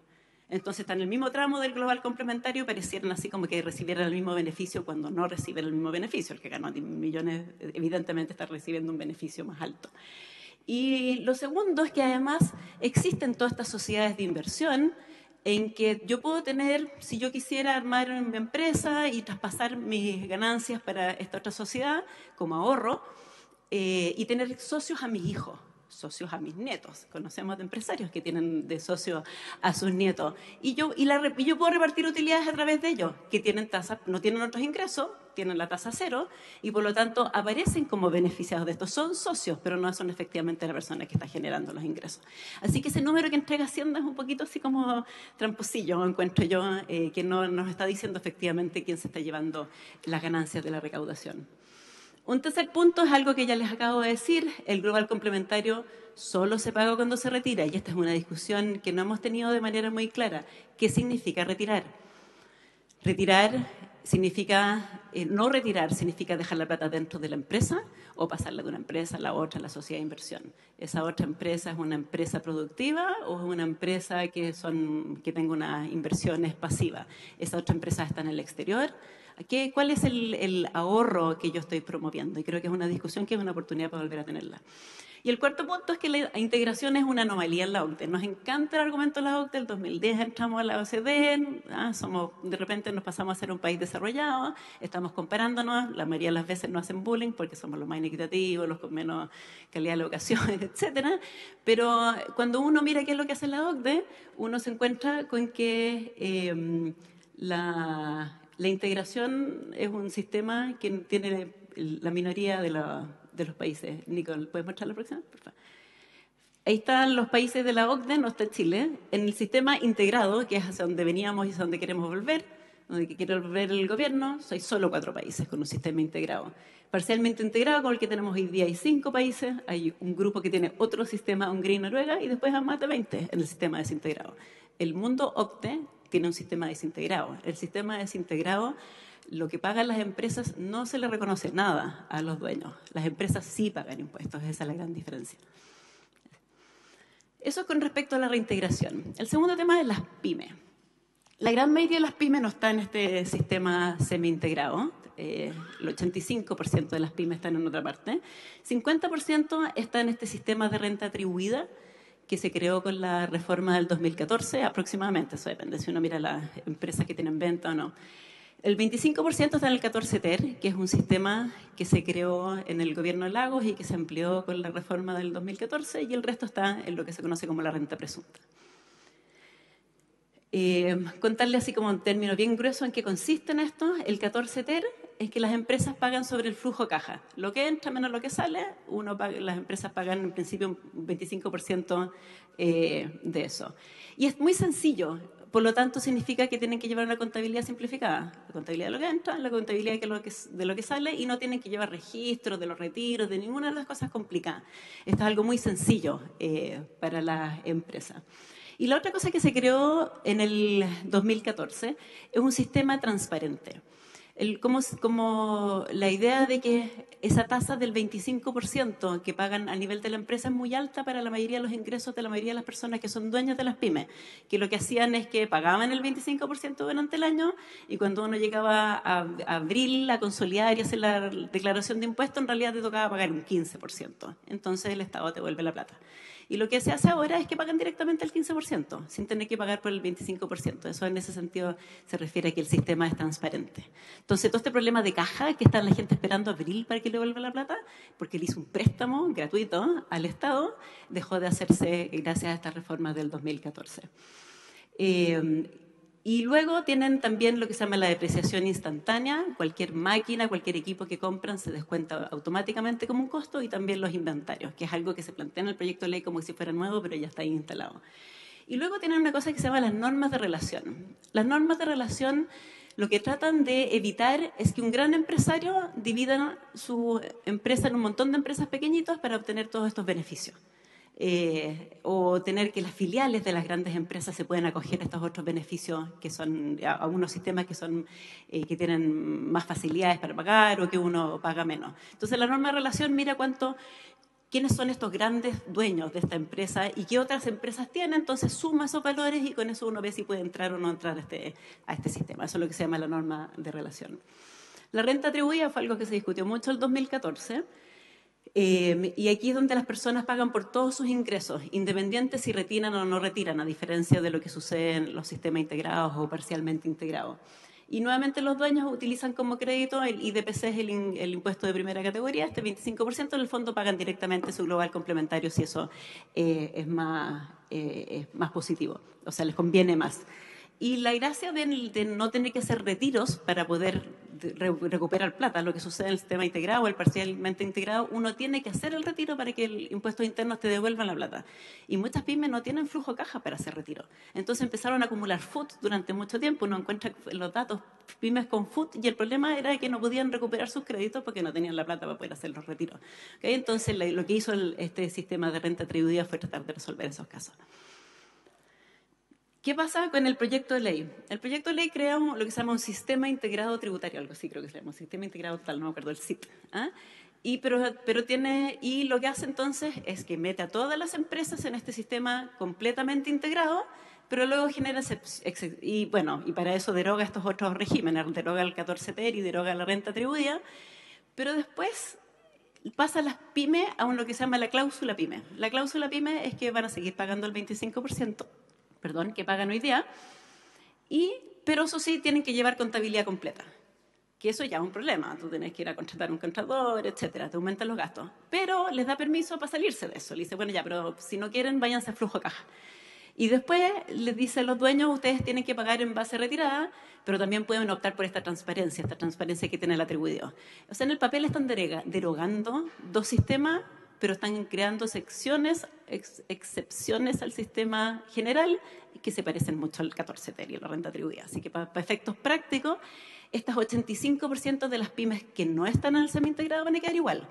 Entonces, están en el mismo tramo del global complementario, parecieran así como que recibieran el mismo beneficio cuando no reciben el mismo beneficio. El que ganó 10 millones evidentemente está recibiendo un beneficio más alto. Y lo segundo es que además existen todas estas sociedades de inversión en que yo puedo tener, si yo quisiera armar mi empresa y traspasar mis ganancias para esta otra sociedad como ahorro y tener socios a mis hijos, socios a mis nietos. Conocemos de empresarios que tienen de socio a sus nietos. Y yo puedo repartir utilidades a través de ellos, que tienen tasa, no tienen otros ingresos, tienen la tasa cero y por lo tanto aparecen como beneficiados de esto. Son socios, pero no son efectivamente la persona que está generando los ingresos. Así que ese número que entrega Hacienda es un poquito así como tramposillo, encuentro yo, que no nos está diciendo efectivamente quién se está llevando las ganancias de la recaudación. Un tercer punto es algo que ya les acabo de decir, el global complementario solo se paga cuando se retira, y esta es una discusión que no hemos tenido de manera muy clara. ¿Qué significa retirar? Retirar significa, no retirar significa dejar la plata dentro de la empresa o pasarla de una empresa a la otra, a la sociedad de inversión. ¿Esa otra empresa es una empresa productiva o es una empresa que tenga unas inversiones pasivas? ¿Esa otra empresa está en el exterior? ¿Cuál es el ahorro que yo estoy promoviendo? Y creo que es una discusión que es una oportunidad para volver a tenerla. Y el cuarto punto es que la integración es una anomalía en la OCDE. Nos encanta el argumento de la OCDE. En 2010 entramos a la OCDE, de repente nos pasamos a ser un país desarrollado, estamos comparándonos, la mayoría de las veces nos hacen bullying porque somos los más inequitativos, los con menos calidad de educación, etcétera. Pero cuando uno mira qué es lo que hace la OCDE, uno se encuentra con que la integración es un sistema que tiene la minoría de los países. Nicole, ¿puedes mostrar la próxima? Por favor. Ahí están los países de la OCDE, no está Chile, en el sistema integrado, que es hacia donde veníamos y hacia donde queremos volver, donde quiere volver el gobierno. Soy solo 4 países con un sistema integrado. Parcialmente integrado, con el que tenemos hoy día, hay 5 países. Hay un grupo que tiene otro sistema, Hungría y Noruega, y después hay más de 20 en el sistema desintegrado. El mundo OCDE tiene un sistema desintegrado. El sistema desintegrado, lo que pagan las empresas no se le reconoce nada a los dueños. Las empresas sí pagan impuestos, esa es la gran diferencia. Eso es con respecto a la reintegración. El segundo tema es las pymes. La gran mayoría de las pymes no está en este sistema semi-integrado. El 85% de las pymes están en otra parte. 50% está en este sistema de renta atribuida que se creó con la reforma del 2014 aproximadamente. Eso depende si uno mira las empresas que tienen venta o no. El 25% está en el 14TER, que es un sistema que se creó en el gobierno de Lagos y que se amplió con la reforma del 2014, y el resto está en lo que se conoce como la renta presunta. Contarle así como un término bien grueso en qué consiste en esto. El 14TER es que las empresas pagan sobre el flujo caja. Lo que entra menos lo que sale, las empresas pagan en principio un 25% de eso. Y es muy sencillo. Por lo tanto, significa que tienen que llevar una contabilidad simplificada. La contabilidad de lo que entra, la contabilidad de lo que sale, y no tienen que llevar registros de los retiros, de ninguna de las cosas complicadas. Esto es algo muy sencillo para las empresas. Y la otra cosa que se creó en el 2014 es un sistema transparente. Como la idea de que esa tasa del 25% que pagan a nivel de la empresa es muy alta para la mayoría de los ingresos de la mayoría de las personas que son dueñas de las pymes, que lo que hacían es que pagaban el 25% durante el año, y cuando uno llegaba a abril a consolidar y hacer la declaración de impuestos, en realidad te tocaba pagar un 15%. Entonces el Estado te vuelve la plata. Y lo que se hace ahora es que pagan directamente el 15%, sin tener que pagar por el 25%. Eso en ese sentido se refiere a que el sistema es transparente. Entonces, todo este problema de caja, que está la gente esperando abril para que le vuelva la plata, porque le hizo un préstamo gratuito al Estado, dejó de hacerse gracias a esta reforma del 2014. Y luego tienen también lo que se llama la depreciación instantánea. Cualquier máquina, cualquier equipo que compran se descuenta automáticamente como un costo, y también los inventarios, que es algo que se plantea en el proyecto de ley como si fuera nuevo, pero ya está ahí instalado. Y luego tienen una cosa que se llama las normas de relación. Las normas de relación lo que tratan de evitar es que un gran empresario divida su empresa en un montón de empresas pequeñitas para obtener todos estos beneficios. O tener que las filiales de las grandes empresas se pueden acoger a estos otros beneficios, que son a unos sistemas que son que tienen más facilidades para pagar, o que uno paga menos. Entonces la norma de relación mira quiénes son estos grandes dueños de esta empresa y qué otras empresas tienen, entonces suma esos valores y con eso uno ve si puede entrar o no entrar a este sistema. Eso es lo que se llama la norma de relación. La renta atribuida fue algo que se discutió mucho en el 2014. Y aquí es donde las personas pagan por todos sus ingresos, independientes si retiran o no retiran, a diferencia de lo que sucede en los sistemas integrados o parcialmente integrados. Y nuevamente los dueños utilizan como crédito el IDPC, es el impuesto de primera categoría. Este 25% en el fondo pagan directamente su global complementario si eso es más positivo, o sea, les conviene más. Y la gracia de no tener que hacer retiros para poder recuperar plata, lo que sucede en el sistema integrado o el parcialmente integrado, uno tiene que hacer el retiro para que el impuesto interno te devuelva la plata. Y muchas pymes no tienen flujo caja para hacer retiro. Entonces empezaron a acumular FUT durante mucho tiempo. Uno encuentra los datos pymes con FUT, y el problema era que no podían recuperar sus créditos porque no tenían la plata para poder hacer los retiros. ¿Okay? Entonces lo que hizo este sistema de renta atribuida fue tratar de resolver esos casos. ¿Qué pasa con el proyecto de ley? El proyecto de ley crea lo que se llama un sistema integrado tributario, algo así creo que se llama, un sistema integrado total, no me acuerdo el SIT. Y lo que hace entonces es que mete a todas las empresas en este sistema completamente integrado, pero luego genera y para eso deroga estos otros regímenes, deroga el 14 ter y deroga la renta atribuida, pero después pasa las pymes a lo que se llama la cláusula pyme. La cláusula pyme es que van a seguir pagando el 25%, que pagan hoy día, pero eso sí, tienen que llevar contabilidad completa, que eso ya es un problema. Tú tienes que ir a contratar un contador, etcétera, te aumentan los gastos. Pero les da permiso para salirse de eso. Le dice, bueno, ya, pero si no quieren, váyanse a flujo de caja. Y después les dice a los dueños, ustedes tienen que pagar en base retirada, pero también pueden optar por esta transparencia que tiene el atribuido. O sea, en el papel están derogando dos sistemas, pero están creando excepciones al sistema general que se parecen mucho al 14 ter y a la renta atribuida. Así que para efectos prácticos, estas 85% de las pymes que no están en el semi-integrado van a quedar igual,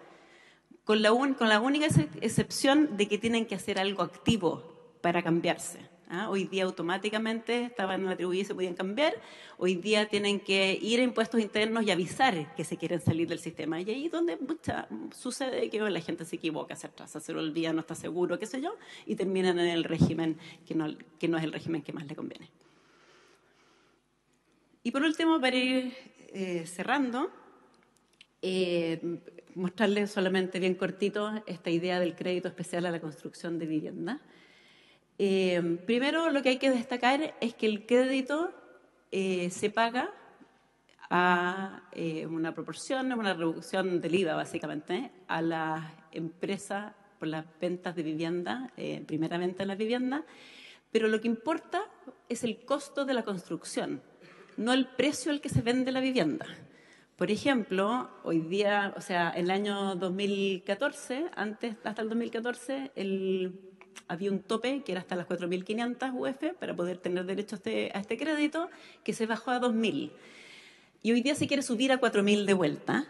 con la única excepción de que tienen que hacer algo activo para cambiarse. Hoy día automáticamente estaban en la atribuida y se podían cambiar. Hoy día tienen que ir a impuestos internos y avisar que se quieren salir del sistema. Y ahí es donde sucede que la gente se equivoca, se atrasa, se lo olvida, no está seguro, qué sé yo, y terminan en el régimen que no es el régimen que más le conviene. Y por último, para ir cerrando, mostrarles solamente bien cortito esta idea del crédito especial a la construcción de vivienda. Primero, lo que hay que destacar es que el crédito se paga a una proporción, una reducción del IVA, básicamente, a las empresas por las ventas de vivienda, primera venta de la vivienda, pero lo que importa es el costo de la construcción, no el precio al que se vende la vivienda. Por ejemplo, hoy día, o sea, en el año 2014, hasta el 2014, había un tope que era hasta las 4.500 UF para poder tener derecho a este crédito, que se bajó a 2.000. Y hoy día se quiere subir a 4.000 de vuelta.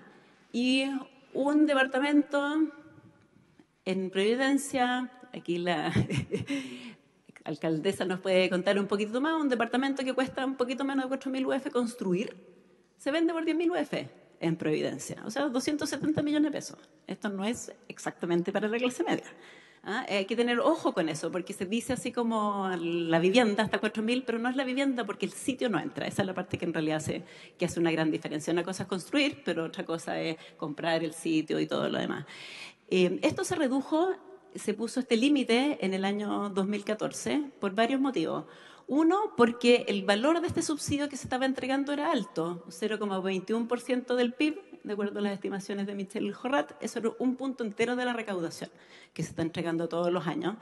Y un departamento en Providencia, aquí la alcaldesa nos puede contar un poquito más, un departamento que cuesta un poquito menos de 4.000 UF construir, se vende por 10.000 UF en Providencia, o sea, 270 millones de pesos. Esto no es exactamente para la clase media. Hay que tener ojo con eso, porque se dice así como la vivienda hasta 4.000, pero no es la vivienda porque el sitio no entra. Esa es la parte que en realidad que hace una gran diferencia. Una cosa es construir, pero otra cosa es comprar el sitio y todo lo demás. Esto se puso este límite en el año 2014 por varios motivos. Uno, porque el valor de este subsidio que se estaba entregando era alto, 0,21% del PIB, de acuerdo a las estimaciones de Michel Jorrat. Eso era un punto entero de la recaudación que se está entregando todos los años,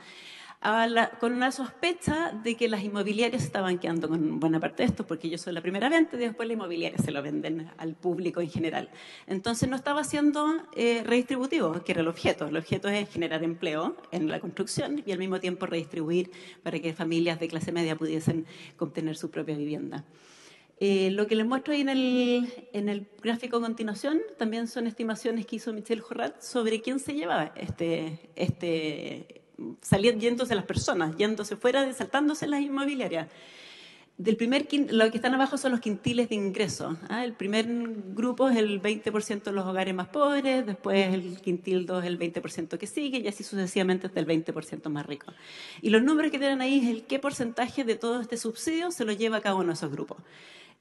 con una sospecha de que las inmobiliarias estaban quedando con buena parte de esto, porque ellos son la primera venta y después las inmobiliarias se lo venden al público en general. Entonces no estaba siendo redistributivo, que era el objeto. El objeto es generar empleo en la construcción y al mismo tiempo redistribuir para que familias de clase media pudiesen obtener su propia vivienda. Lo que les muestro ahí en el gráfico a continuación también son estimaciones que hizo Michel Jorrat sobre quién se llevaba yéndose las personas, yéndose fuera, saltándose las inmobiliarias. Lo que están abajo son los quintiles de ingresos. El primer grupo es el 20% de los hogares más pobres, después el quintil 2 es el 20% que sigue y así sucesivamente hasta el 20% más rico. Y los números que tienen ahí es el qué porcentaje de todo este subsidio se lo lleva a cada uno de esos grupos.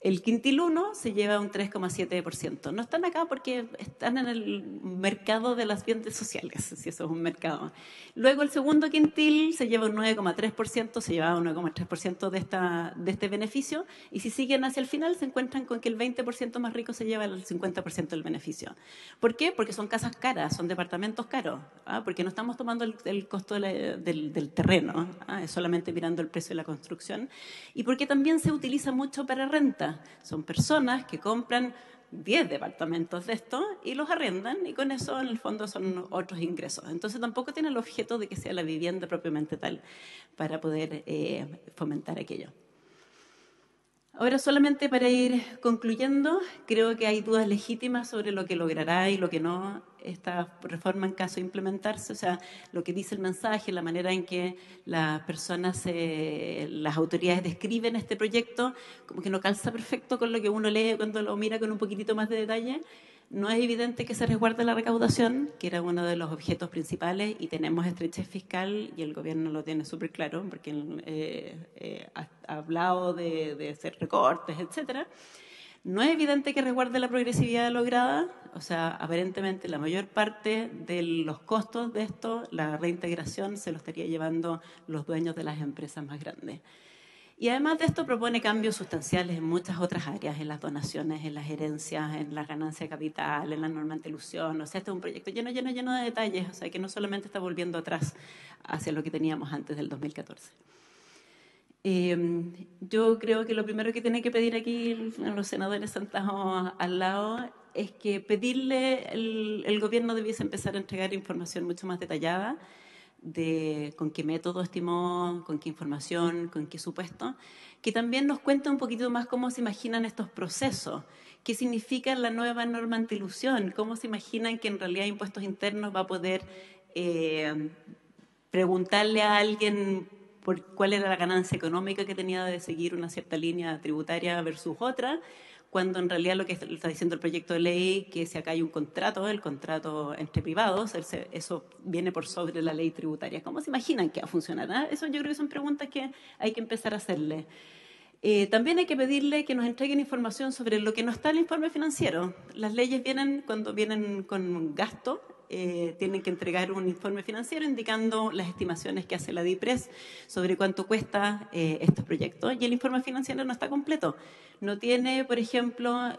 El quintil 1 se lleva un 3,7%. No están acá porque están en el mercado de las bienes sociales, si eso es un mercado. Luego el segundo quintil se lleva un 9,3%, se lleva un 9,3% de este beneficio. Y si siguen hacia el final se encuentran con que el 20% más rico se lleva el 50% del beneficio. ¿Por qué? Porque son casas caras, son departamentos caros. Porque no estamos tomando el costo del terreno, es solamente mirando el precio de la construcción. Y porque también se utiliza mucho para renta. Son personas que compran 10 departamentos de esto y los arrendan y con eso en el fondo son otros ingresos. Entonces tampoco tiene el objeto de que sea la vivienda propiamente tal para poder fomentar aquello. Ahora, solamente para ir concluyendo, creo que hay dudas legítimas sobre lo que logrará y lo que no esta reforma en caso de implementarse. O sea, lo que dice el mensaje, la manera en que las personas, las autoridades describen este proyecto, como que no calza perfecto con lo que uno lee cuando lo mira con un poquitito más de detalle. No es evidente que se resguarde la recaudación, que era uno de los objetos principales, y tenemos estrechez fiscal, y el gobierno lo tiene súper claro, porque ha hablado de hacer recortes, etcétera. No es evidente que resguarde la progresividad lograda, o sea, aparentemente la mayor parte de los costos de esto, la reintegración, se lo estaría llevando los dueños de las empresas más grandes. Y además de esto propone cambios sustanciales en muchas otras áreas, en las donaciones, en las herencias, en la ganancia de capital, en la norma antilusión. O sea, este es un proyecto lleno de detalles, o sea, que no solamente está volviendo atrás hacia lo que teníamos antes del 2014. Yo creo que lo primero que tiene que pedir aquí los senadores sentados al lado es que pedirle, el gobierno debiese empezar a entregar información mucho más detallada de con qué método estimó, con qué información, con qué supuesto, que también nos cuente un poquito más cómo se imaginan estos procesos, qué significa la nueva norma antilusión, cómo se imaginan que en realidad Impuestos Internos va a poder preguntarle a alguien por cuál era la ganancia económica que tenía de seguir una cierta línea tributaria versus otra, cuando en realidad lo que está diciendo el proyecto de ley, que si acá hay un contrato, el contrato entre privados, eso viene por sobre la ley tributaria. ¿Cómo se imaginan que va a funcionar? Eso yo creo que son preguntas que hay que empezar a hacerle. También hay que pedirle que nos entreguen información sobre lo que no está en el informe financiero. Las leyes vienen, cuando vienen con gasto, tienen que entregar un informe financiero indicando las estimaciones que hace la DIPRES sobre cuánto cuesta estos proyectos. Y el informe financiero no está completo. No tiene, por ejemplo,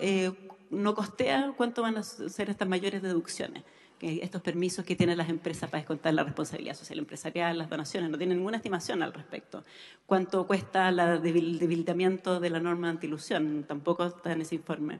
no costea cuánto van a ser estas mayores deducciones, estos permisos que tienen las empresas para descontar la responsabilidad social empresarial, las donaciones, no tienen ninguna estimación al respecto. ¿Cuánto cuesta el debilitamiento de la norma antilusión? Tampoco está en ese informe.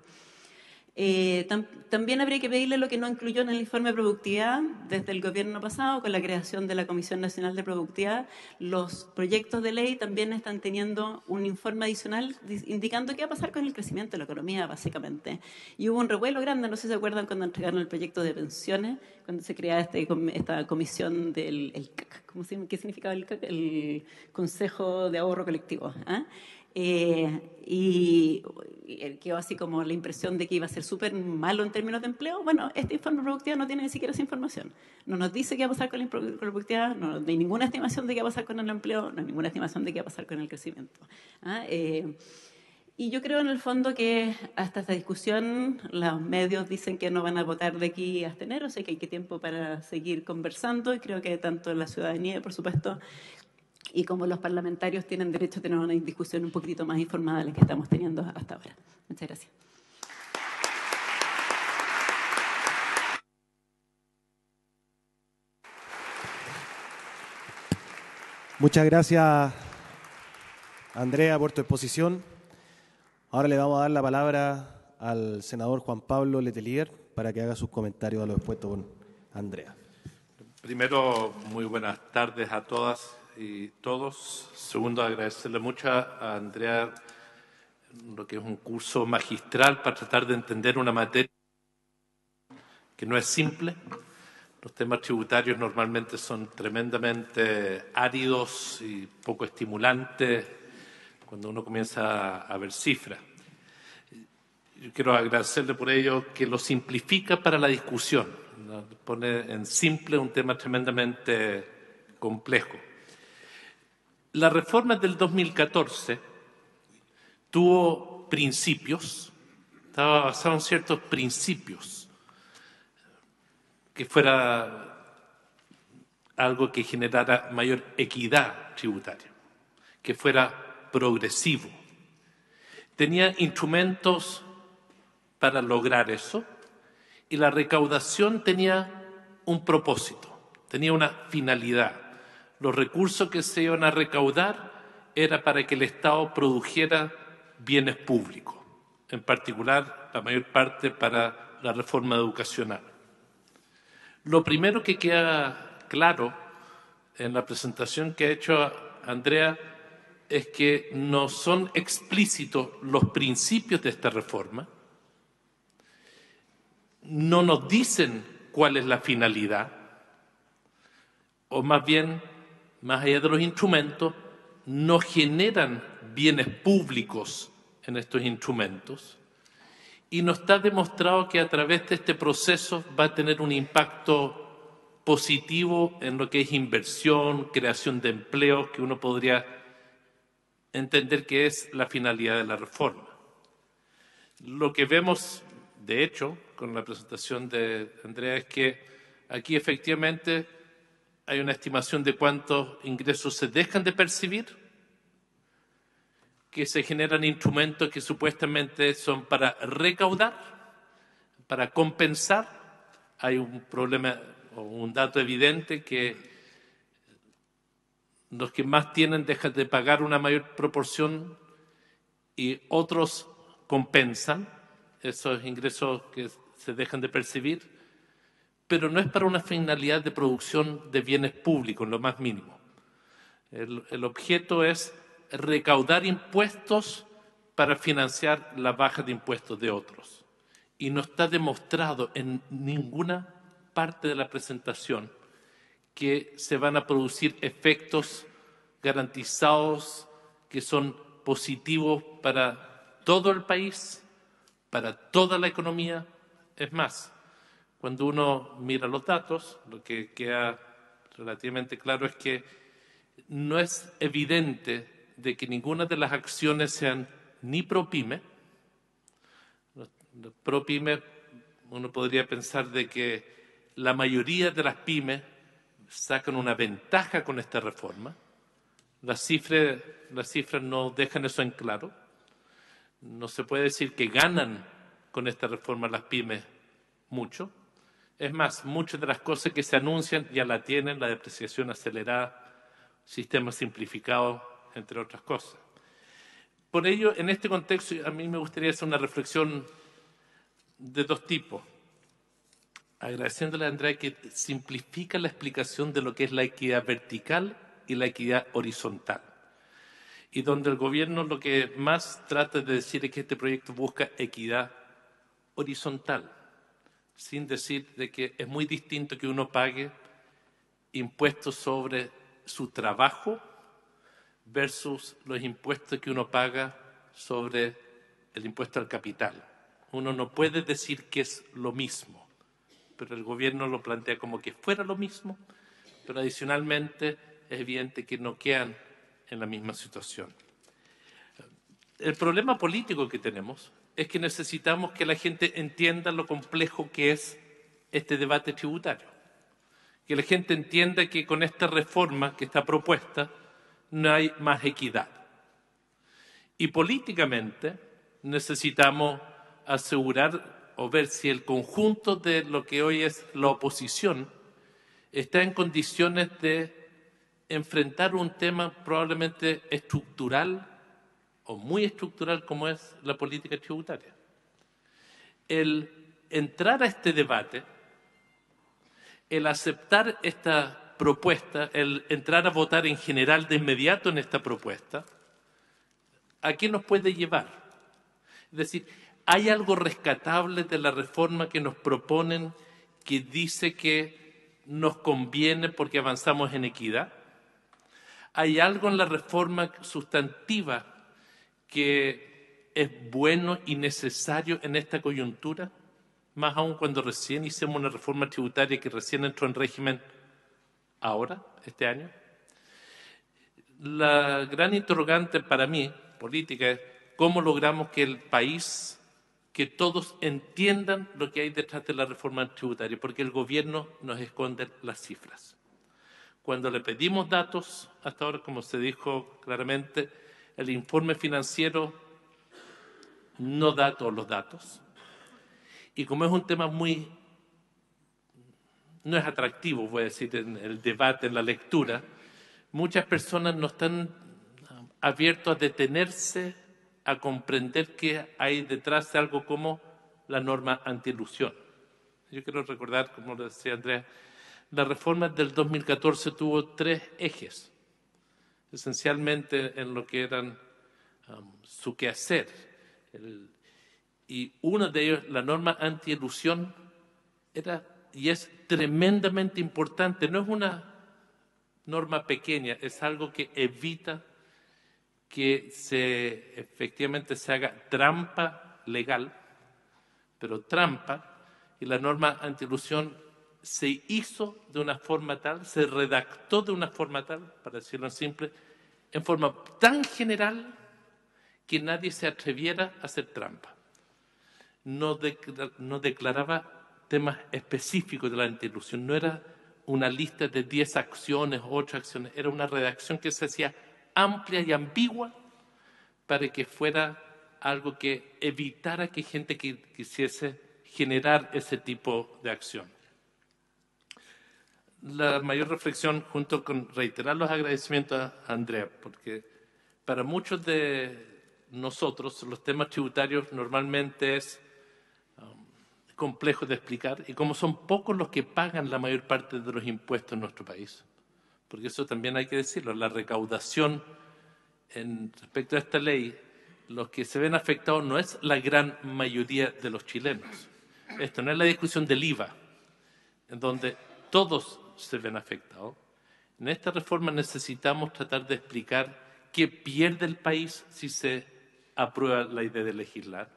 También habría que pedirle lo que no incluyó en el informe de productividad desde el gobierno pasado, con la creación de la Comisión Nacional de Productividad. Los proyectos de ley también están teniendo un informe adicional indicando qué va a pasar con el crecimiento de la economía, básicamente. Y hubo un revuelo grande, no sé si se acuerdan cuando entregaron el proyecto de pensiones, cuando se creaba esta comisión del CAC. ¿Qué significaba el CAC? El Consejo de Ahorro Colectivo. Y quedó así como la impresión de que iba a ser súper malo en términos de empleo. Bueno, este informe de productividad no tiene ni siquiera esa información. No nos dice qué va a pasar con la productividad, no hay ninguna estimación de qué va a pasar con el empleo, no hay ninguna estimación de qué va a pasar con el crecimiento. Y yo creo en el fondo que hasta esta discusión los medios dicen que no van a votar de aquí hasta enero, o sea que hay tiempo para seguir conversando, y creo que tanto la ciudadanía, por supuesto, y como los parlamentarios tienen derecho a tener una discusión un poquitito más informada de la que estamos teniendo hasta ahora. Muchas gracias. Muchas gracias, Andrea, por tu exposición. Ahora le vamos a dar la palabra al senador Juan Pablo Letelier para que haga sus comentarios a lo expuesto por Andrea. Primero, muy buenas tardes a todas y todos. Segundo, agradecerle mucho a Andrea lo que es un curso magistral para tratar de entender una materia que no es simple. Los temas tributarios normalmente son tremendamente áridos y poco estimulantes cuando uno comienza a ver cifras. Yo quiero agradecerle por ello que lo simplifica para la discusión, ¿no? Pone en simple un tema tremendamente complejo. La reforma del 2014 tuvo principios, estaba basado en ciertos principios, que fuera algo que generara mayor equidad tributaria, que fuera progresivo. Tenía instrumentos para lograr eso y la recaudación tenía un propósito, tenía una finalidad. Los recursos que se iban a recaudar era para que el Estado produjera bienes públicos, en particular la mayor parte para la reforma educacional. Lo primero que queda claro en la presentación que ha hecho Andrea es que no son explícitos los principios de esta reforma, no nos dicen cuál es la finalidad, o más bien, más allá de los instrumentos, no generan bienes públicos en estos instrumentos, y no está demostrado que a través de este proceso va a tener un impacto positivo en lo que es inversión, creación de empleos, que uno podría entender que es la finalidad de la reforma. Lo que vemos, de hecho, con la presentación de Andrea, es que aquí efectivamente hay una estimación de cuántos ingresos se dejan de percibir, que se generan instrumentos que supuestamente son para recaudar, para compensar. Hay un problema o un dato evidente que los que más tienen dejan de pagar una mayor proporción y otros compensan esos ingresos que se dejan de percibir, pero no es para una finalidad de producción de bienes públicos, en lo más mínimo. El objeto es recaudar impuestos para financiar la baja de impuestos de otros. Y no está demostrado en ninguna parte de la presentación que se van a producir efectos garantizados que son positivos para todo el país, para toda la economía. Es más, cuando uno mira los datos, lo que queda relativamente claro es que no es evidente de que ninguna de las acciones sean ni pro-pyme. Los pro-pyme, uno podría pensar de que la mayoría de las pymes sacan una ventaja con esta reforma. Las cifras no dejan eso en claro. No se puede decir que ganan con esta reforma las pymes mucho. Es más, muchas de las cosas que se anuncian ya la tienen, la depreciación acelerada, sistemas simplificados, entre otras cosas. Por ello, en este contexto, a mí me gustaría hacer una reflexión de dos tipos. Agradeciéndole a Andrea que simplifica la explicación de lo que es la equidad vertical y la equidad horizontal. Y donde el gobierno lo que más trata de decir es que este proyecto busca equidad horizontal, sin decir de que es muy distinto que uno pague impuestos sobre su trabajo versus los impuestos que uno paga sobre el impuesto al capital. Uno no puede decir que es lo mismo, pero el gobierno lo plantea como que fuera lo mismo, pero adicionalmente es evidente que no quedan en la misma situación. El problema político que tenemos es que necesitamos que la gente entienda lo complejo que es este debate tributario, que la gente entienda que con esta reforma que está propuesta no hay más equidad. Y políticamente necesitamos asegurar o ver si el conjunto de lo que hoy es la oposición está en condiciones de enfrentar un tema probablemente estructural o muy estructural como es la política tributaria. El entrar a este debate, el aceptar esta propuesta, el entrar a votar en general de inmediato en esta propuesta, ¿a qué nos puede llevar? Es decir, ¿hay algo rescatable de la reforma que nos proponen que dice que nos conviene porque avanzamos en equidad? ¿Hay algo en la reforma sustantiva que es bueno y necesario en esta coyuntura? Más aún cuando recién hicimos una reforma tributaria que recién entró en régimen ahora, este año. La gran interrogante para mí, política, es cómo logramos que el país, que todos entiendan lo que hay detrás de la reforma tributaria, porque el gobierno nos esconde las cifras. Cuando le pedimos datos, hasta ahora, como se dijo claramente, el informe financiero no da todos los datos. Y como es un tema no es atractivo, voy a decir, en el debate, en la lectura, muchas personas no están abiertos a detenerse, a comprender qué hay detrás de algo como la norma antielusión. Yo quiero recordar, como lo decía Andrea, la reforma del 2014 tuvo 3 ejes, esencialmente en lo que eran su quehacer. Y uno de ellos, la norma antielusión, era y es tremendamente importante. No es una norma pequeña, es algo que evita que efectivamente se haga trampa legal pero trampa, y la norma antielusión se hizo de una forma tal, se redactó de una forma tal, para decirlo en simple, en forma tan general que nadie se atreviera a hacer trampa. No declaraba temas específicos de la antielusión, no era una lista de 10 acciones o 8 acciones, era una redacción que se hacía amplia y ambigua para que fuera algo que evitara que gente que quisiese generar ese tipo de acción. La mayor reflexión, junto con reiterar los agradecimientos a Andrea, porque para muchos de nosotros los temas tributarios normalmente es complejo de explicar, y como son pocos los que pagan la mayor parte de los impuestos en nuestro país, porque eso también hay que decirlo, la recaudación respecto a esta ley, los que se ven afectados no es la gran mayoría de los chilenos. Esto no es la discusión del IVA, en donde todos se ven afectados. En esta reforma necesitamos tratar de explicar qué pierde el país si se aprueba la idea de legislar,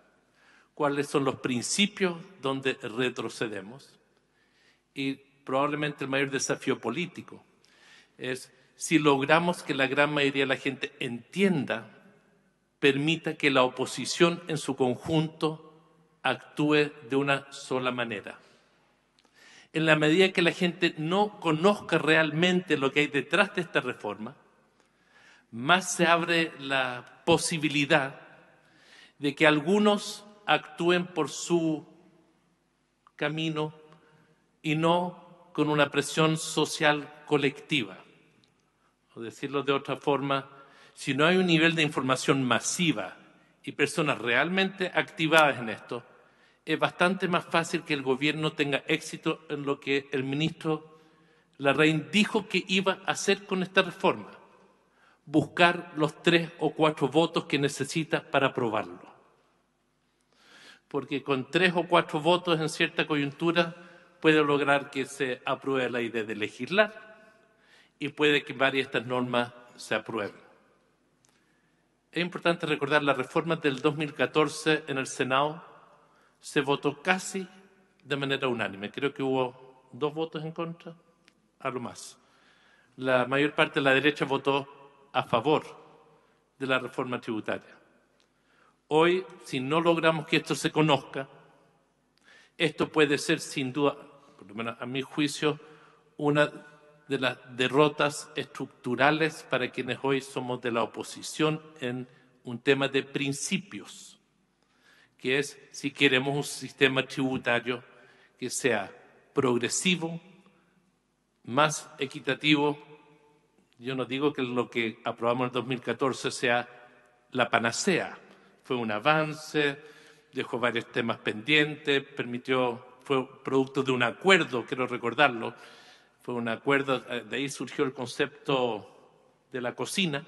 cuáles son los principios donde retrocedemos, y probablemente el mayor desafío político es si logramos que la gran mayoría de la gente entienda, permita que la oposición en su conjunto actúe de una sola manera. En la medida que la gente no conozca realmente lo que hay detrás de esta reforma, más se abre la posibilidad de que algunos actúen por su camino y no con una presión social colectiva. O decirlo de otra forma, si no hay un nivel de información masiva y personas realmente activadas en esto, es bastante más fácil que el gobierno tenga éxito en lo que el ministro Larraín dijo que iba a hacer con esta reforma: buscar los 3 o 4 votos que necesita para aprobarlo. Porque con 3 o 4 votos en cierta coyuntura puede lograr que se apruebe la idea de legislar y puede que varias de estas normas se aprueben. Es importante recordar la reforma del 2014 en el Senado se votó casi de manera unánime. Creo que hubo 2 votos en contra, a lo más. La mayor parte de la derecha votó a favor de la reforma tributaria. Hoy, si no logramos que esto se conozca, esto puede ser sin duda, por lo menos a mi juicio, una de las derrotas estructurales para quienes hoy somos de la oposición en un tema de principios, que es si queremos un sistema tributario que sea progresivo, más equitativo. Yo no digo que lo que aprobamos en el 2014 sea la panacea. Fue un avance, dejó varios temas pendientes, fue producto de un acuerdo, quiero recordarlo, fue un acuerdo, de ahí surgió el concepto de la cocina.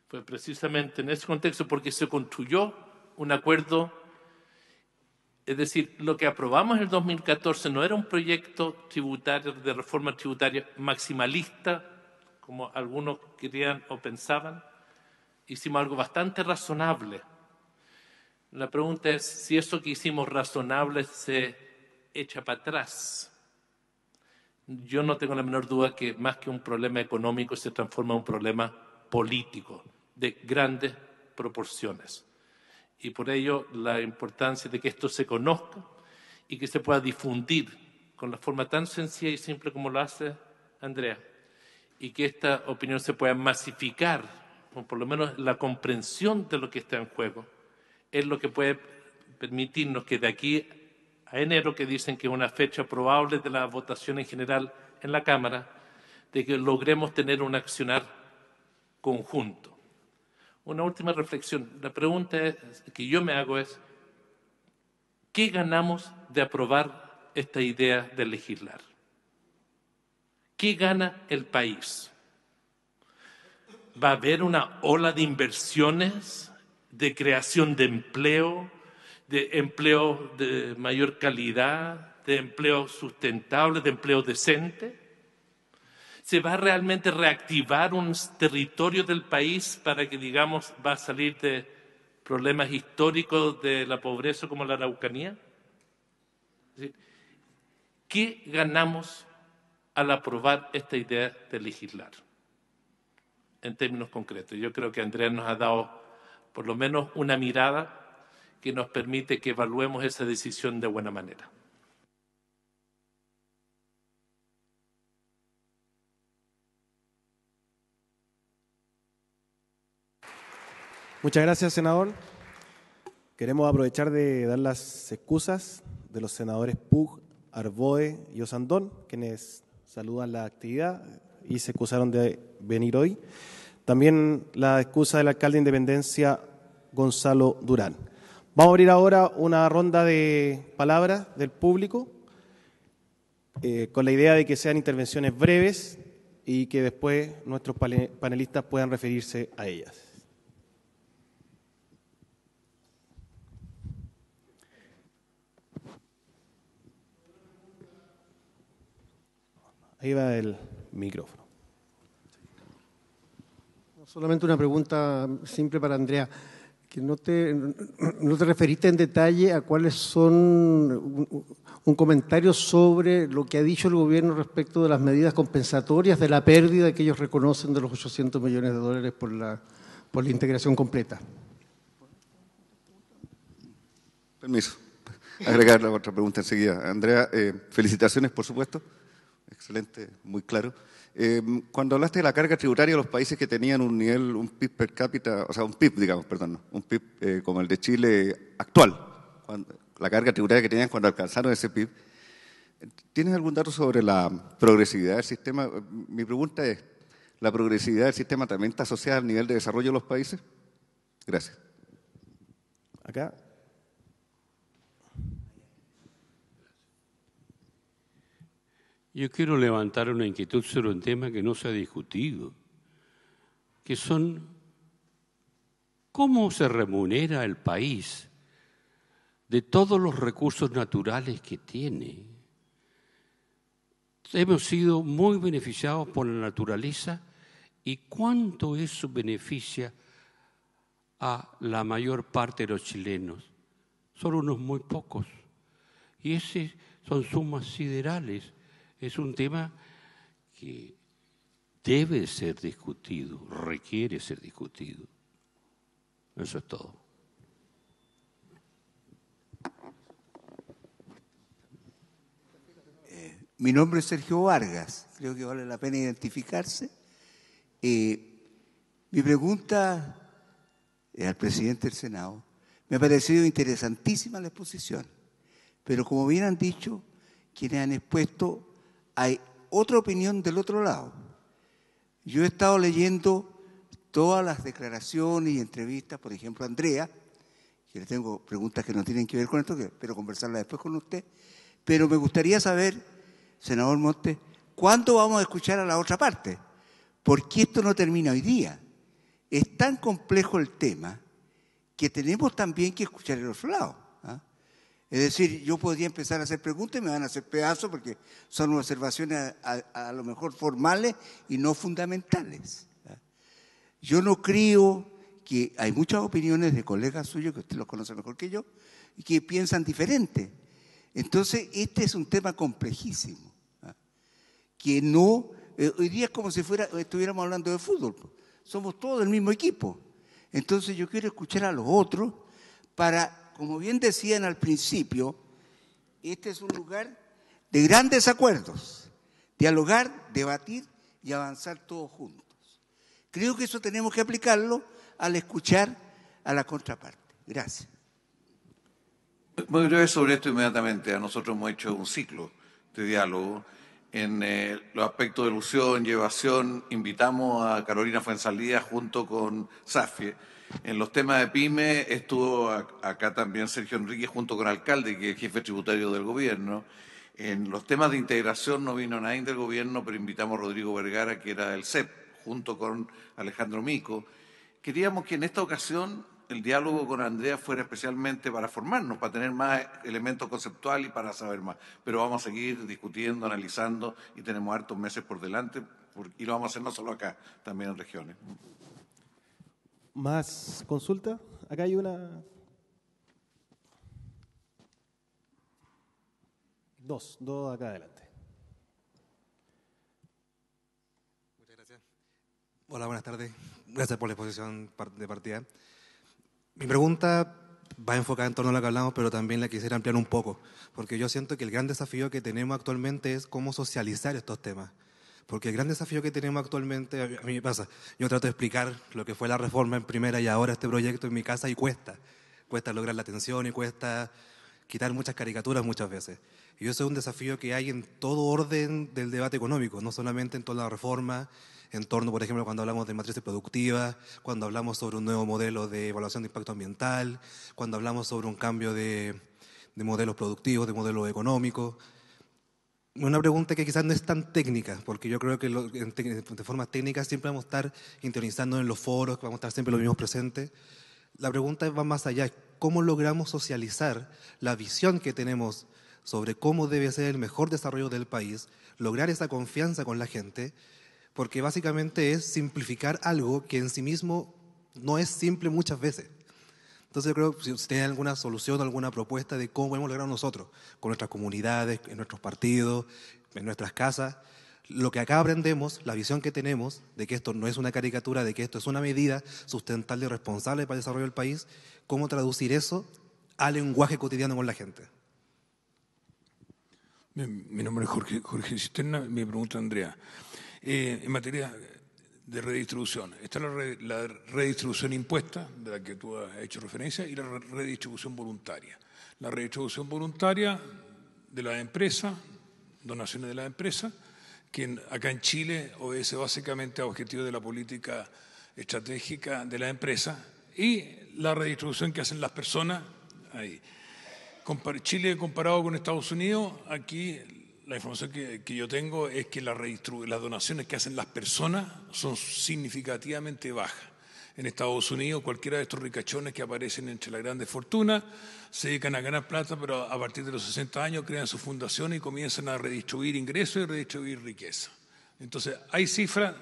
Fue precisamente en ese contexto porque se construyó un acuerdo. Es decir, lo que aprobamos en el 2014 no era un proyecto tributario, de reforma tributaria maximalista, como algunos querían o pensaban. Hicimos algo bastante razonable. La pregunta es si eso que hicimos razonable se echa para atrás. Yo no tengo la menor duda que más que un problema económico se transforma en un problema político de grandes proporciones. Y por ello la importancia de que esto se conozca y que se pueda difundir con la forma tan sencilla y simple como lo hace Andrea, y que esta opinión se pueda masificar, o por lo menos la comprensión de lo que está en juego, es lo que puede permitirnos que de aquí a enero, que dicen que es una fecha probable de la votación en general en la Cámara, de que logremos tener un accionar conjunto. Una última reflexión. La pregunta que yo me hago es, ¿qué ganamos de aprobar esta idea de legislar? ¿Qué gana el país? ¿Va a haber una ola de inversiones, de creación de empleo de mayor calidad, de empleo sustentable, de empleo decente? ¿Se va a realmente reactivar un territorio del país para que, digamos, va a salir de problemas históricos de la pobreza como la Araucanía? Es decir, ¿qué ganamos al aprobar esta idea de legislar? En términos concretos, yo creo que Andrea nos ha dado por lo menos una mirada que nos permite que evaluemos esa decisión de buena manera. Muchas gracias, senador. Queremos aprovechar de dar las excusas de los senadores Pug, Arboe y Osandón, quienes saludan la actividad y se excusaron de venir hoy. También la excusa del alcalde de Independencia, Gonzalo Durán. Vamos a abrir ahora una ronda de palabras del público con la idea de que sean intervenciones breves y que después nuestros panelistas puedan referirse a ellas. Ahí va el micrófono. Solamente una pregunta simple para Andrea, que no te referiste en detalle a cuáles son un comentario sobre lo que ha dicho el gobierno respecto de las medidas compensatorias de la pérdida que ellos reconocen de los 800 millones de dólares por la integración completa. Permiso. Agregar la otra pregunta enseguida. Andrea, felicitaciones, por supuesto. Excelente, muy claro. Cuando hablaste de la carga tributaria de los países que tenían un nivel, un PIB per cápita, o sea, un PIB, digamos, perdón, un PIB como el de Chile actual, la carga tributaria que tenían cuando alcanzaron ese PIB, ¿tienes algún dato sobre la progresividad del sistema? Mi pregunta es, ¿la progresividad del sistema también está asociada al nivel de desarrollo de los países? Gracias. Acá. Yo quiero levantar una inquietud sobre un tema que no se ha discutido, que son cómo se remunera el país de todos los recursos naturales que tiene. Hemos sido muy beneficiados por la naturaleza y cuánto eso beneficia a la mayor parte de los chilenos. Son unos muy pocos. Y esas son sumas siderales. Es un tema que debe ser discutido, requiere ser discutido. Eso es todo. Mi nombre es Sergio Vargas, creo que vale la pena identificarse. Mi pregunta al presidente del Senado, me ha parecido interesantísima la exposición, pero como bien han dicho, quienes han expuesto, hay otra opinión del otro lado. Yo he estado leyendo todas las declaraciones y entrevistas, por ejemplo, a Andrea, que le tengo preguntas que no tienen que ver con esto, que espero conversarlas después con usted, pero me gustaría saber, senador Montes, ¿cuándo vamos a escuchar a la otra parte? Porque esto no termina hoy día. Es tan complejo el tema que tenemos también que escuchar el otro lado. Es decir, yo podría empezar a hacer preguntas y me van a hacer pedazos porque son observaciones a lo mejor formales y no fundamentales. Yo no creo que hay muchas opiniones de colegas suyos, que usted los conoce mejor que yo, y que piensan diferente. Entonces, este es un tema complejísimo, que no, hoy día es como si estuviéramos hablando de fútbol, somos todos del mismo equipo. Entonces yo quiero escuchar a los otros para... Como bien decían al principio, este es un lugar de grandes acuerdos, dialogar, debatir y avanzar todos juntos. Creo que eso tenemos que aplicarlo al escuchar a la contraparte. Gracias. Muy breve sobre esto inmediatamente. Nosotros hemos hecho un ciclo de diálogo en los aspectos de ilusión y evasión. Invitamos a Carolina Fuenzalía junto con Safie. En los temas de PYME estuvo acá también Sergio Enríquez junto con alcalde, que es jefe tributario del gobierno. En los temas de integración no vino nadie del gobierno, pero invitamos a Rodrigo Vergara, que era del CEP, junto con Alejandro Mico. Queríamos que en esta ocasión el diálogo con Andrea fuera especialmente para formarnos, para tener más elementos conceptuales y para saber más. Pero vamos a seguir discutiendo, analizando y tenemos hartos meses por delante y lo vamos a hacer no solo acá, también en regiones. ¿Más consulta? acá hay una... Dos acá adelante. Muchas gracias. Hola, buenas tardes. Gracias por la exposición de partida. Mi pregunta va enfocada en torno a lo que hablamos, pero también la quisiera ampliar un poco, porque yo siento que el gran desafío que tenemos actualmente es cómo socializar estos temas. Porque el gran desafío que tenemos actualmente, a mí me pasa, yo trato de explicar lo que fue la reforma en primera y ahora este proyecto en mi casa y cuesta lograr la atención y cuesta quitar muchas caricaturas muchas veces. Y eso es un desafío que hay en todo orden del debate económico, no solamente en torno a la reforma, en torno, por ejemplo, cuando hablamos de matrices productivas, cuando hablamos sobre un nuevo modelo de evaluación de impacto ambiental, cuando hablamos sobre un cambio de modelos productivos, de modelos económicos. Una pregunta que quizás no es tan técnica, porque yo creo que de forma técnica siempre vamos a estar interiorizando en los foros, que vamos a estar siempre los mismos presentes. La pregunta va más allá, ¿cómo logramos socializar la visión que tenemos sobre cómo debe ser el mejor desarrollo del país, lograr esa confianza con la gente? Porque básicamente es simplificar algo que en sí mismo no es simple muchas veces. Entonces yo creo que si usted tiene alguna solución, alguna propuesta de cómo podemos lograr nosotros, con nuestras comunidades, en nuestros partidos, en nuestras casas, lo que acá aprendemos, la visión que tenemos de que esto no es una caricatura, de que esto es una medida sustentable y responsable para el desarrollo del país, cómo traducir eso al lenguaje cotidiano con la gente. Bien, mi nombre es Jorge Cisterna, mi pregunta a Andrea. En materia de redistribución, está la redistribución impuesta, de la que tú has hecho referencia, y la redistribución voluntaria. La redistribución voluntaria de las empresas, donaciones de las empresas, que acá en Chile obedece básicamente a objetivos de la política estratégica de la empresa, y la redistribución que hacen las personas ahí. Chile comparado con Estados Unidos, aquí la información que yo tengo es que las donaciones que hacen las personas son significativamente bajas. En Estados Unidos, cualquiera de estos ricachones que aparecen entre las grandes fortunas se dedican a ganar plata, pero a partir de los 60 años crean su fundación y comienzan a redistribuir ingresos y redistribuir riqueza. Entonces, hay cifras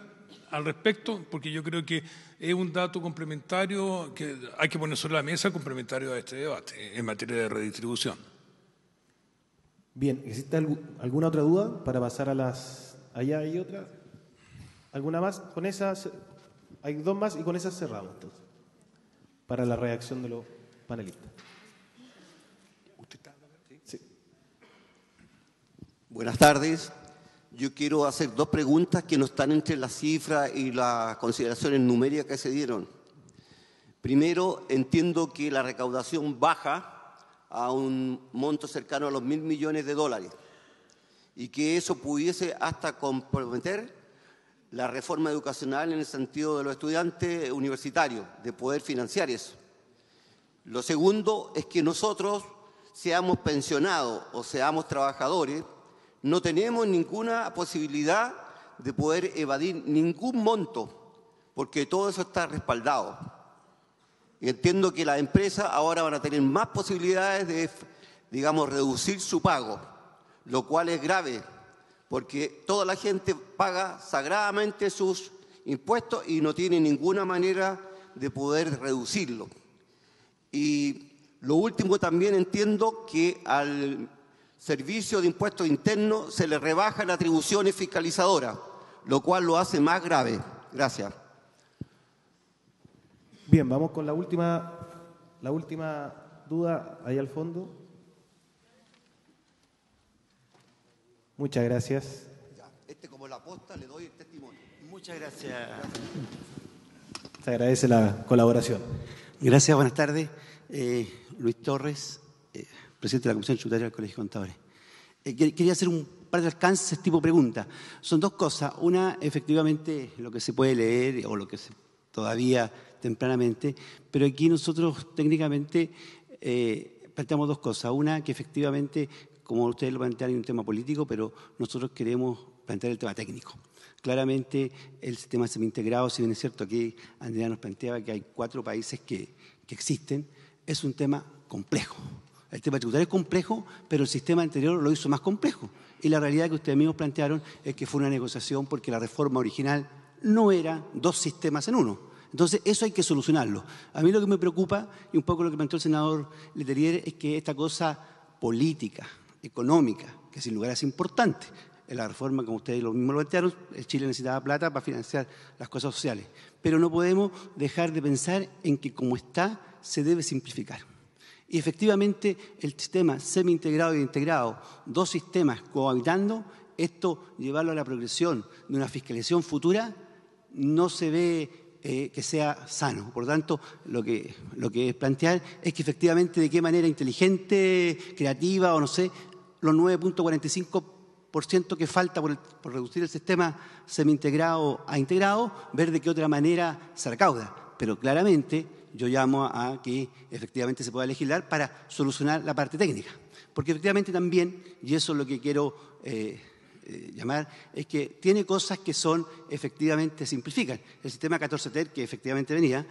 al respecto, porque yo creo que es un dato complementario que hay que poner sobre la mesa, complementario a este debate en materia de redistribución. Bien, ¿existe alguna otra duda para pasar a las... Allá hay otra. ¿Alguna más? Con esas... Hay dos más y con esas cerramos, entonces, para la reacción de los panelistas. Sí. Buenas tardes. Yo quiero hacer dos preguntas que no están entre las cifras y las consideraciones numéricas que se dieron. Primero, entiendo que la recaudación baja a un monto cercano a los $1.000 millones y que eso pudiese hasta comprometer la reforma educacional en el sentido de los estudiantes universitarios, de poder financiar eso. Lo segundo es que nosotros, seamos pensionados o seamos trabajadores, no tenemos ninguna posibilidad de poder evadir ningún monto, porque todo eso está respaldado. Y entiendo que las empresas ahora van a tener más posibilidades de, digamos, reducir su pago, lo cual es grave, porque toda la gente paga sagradamente sus impuestos y no tiene ninguna manera de poder reducirlo. Y lo último, también entiendo que al Servicio de Impuestos Internos se le rebajan atribuciones fiscalizadoras, lo cual lo hace más grave. Gracias. Bien, vamos con la última duda ahí al fondo. Muchas gracias. Como la posta le doy el testimonio. Muchas gracias. Se agradece la colaboración. Gracias, buenas tardes. Luis Torres, presidente de la Comisión Tributaria del Colegio de Contadores. Quería hacer un par de alcances tipo pregunta. Son dos cosas. Una, efectivamente, lo que se puede leer o lo que todavía tempranamente, pero aquí nosotros técnicamente planteamos dos cosas. Una, que efectivamente, como ustedes lo plantean, hay un tema político, pero nosotros queremos plantear el tema técnico. Claramente, el sistema semi-integrado, si bien es cierto, aquí Andrea nos planteaba que hay 4 países que existen, es un tema complejo. El tema tributario es complejo, pero el sistema anterior lo hizo más complejo. Y la realidad que ustedes mismos plantearon es que fue una negociación porque la reforma original no era 2 sistemas en uno, Entonces, eso hay que solucionarlo. A mí lo que me preocupa, y un poco lo que planteó el senador Letelier, es que esta cosa política, económica, que sin lugar es importante, en la reforma, como ustedes lo mismo lo plantearon, Chile necesitaba plata para financiar las cosas sociales. Pero no podemos dejar de pensar en que como está, se debe simplificar. Y efectivamente, el sistema semi-integrado e integrado, dos sistemas cohabitando, esto, llevarlo a la progresión de una fiscalización futura, no se ve que sea sano. Por lo tanto, lo que es plantear es que efectivamente de qué manera inteligente, creativa o no sé, los 9.45% que falta por reducir el sistema semi-integrado a integrado, ver de qué otra manera se recauda. Pero claramente yo llamo a que efectivamente se pueda legislar para solucionar la parte técnica. Porque efectivamente también, y eso es lo que quiero llamar, es que tiene cosas que son efectivamente simplifican. El sistema 14TER, que efectivamente venía,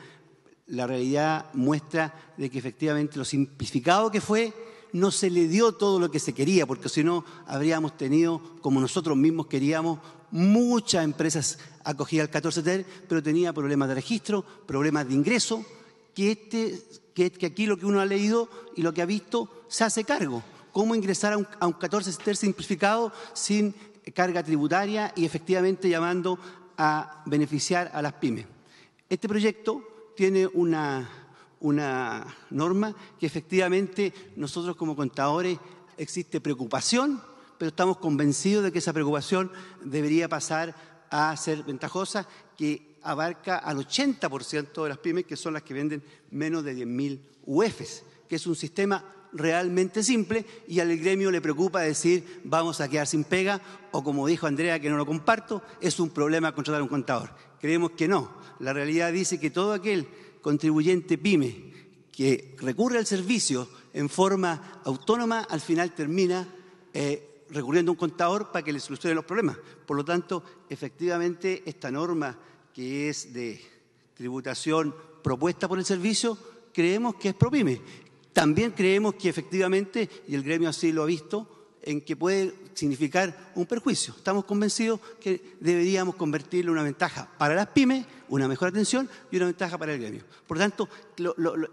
la realidad muestra de que efectivamente lo simplificado que fue, no se le dio todo lo que se quería, porque si no habríamos tenido, como nosotros mismos queríamos, muchas empresas acogidas al 14TER, pero tenía problemas de registro, problemas de ingreso, que aquí lo que uno ha leído y lo que ha visto se hace cargo. ¿Cómo ingresar a un 14TER simplificado sin carga tributaria y efectivamente llamando a beneficiar a las pymes? Este proyecto tiene una norma que efectivamente nosotros como contadores existe preocupación, pero estamos convencidos de que esa preocupación debería pasar a ser ventajosa, que abarca al 80% de las pymes, que son las que venden menos de 10.000 UFs, que es un sistema realmente simple, y al gremio le preocupa decir vamos a quedar sin pega, o como dijo Andrea, que no lo comparto, es un problema contratar a un contador. Creemos que no. La realidad dice que todo aquel contribuyente pyme que recurre al servicio en forma autónoma, al final termina recurriendo a un contador para que le solucione los problemas. Por lo tanto, efectivamente, esta norma que es de tributación propuesta por el servicio, creemos que es pro pyme. También creemos que efectivamente, y el gremio así lo ha visto, en que puede significar un perjuicio. Estamos convencidos que deberíamos convertirlo en una ventaja para las pymes, una mejor atención y una ventaja para el gremio. Por lo tanto,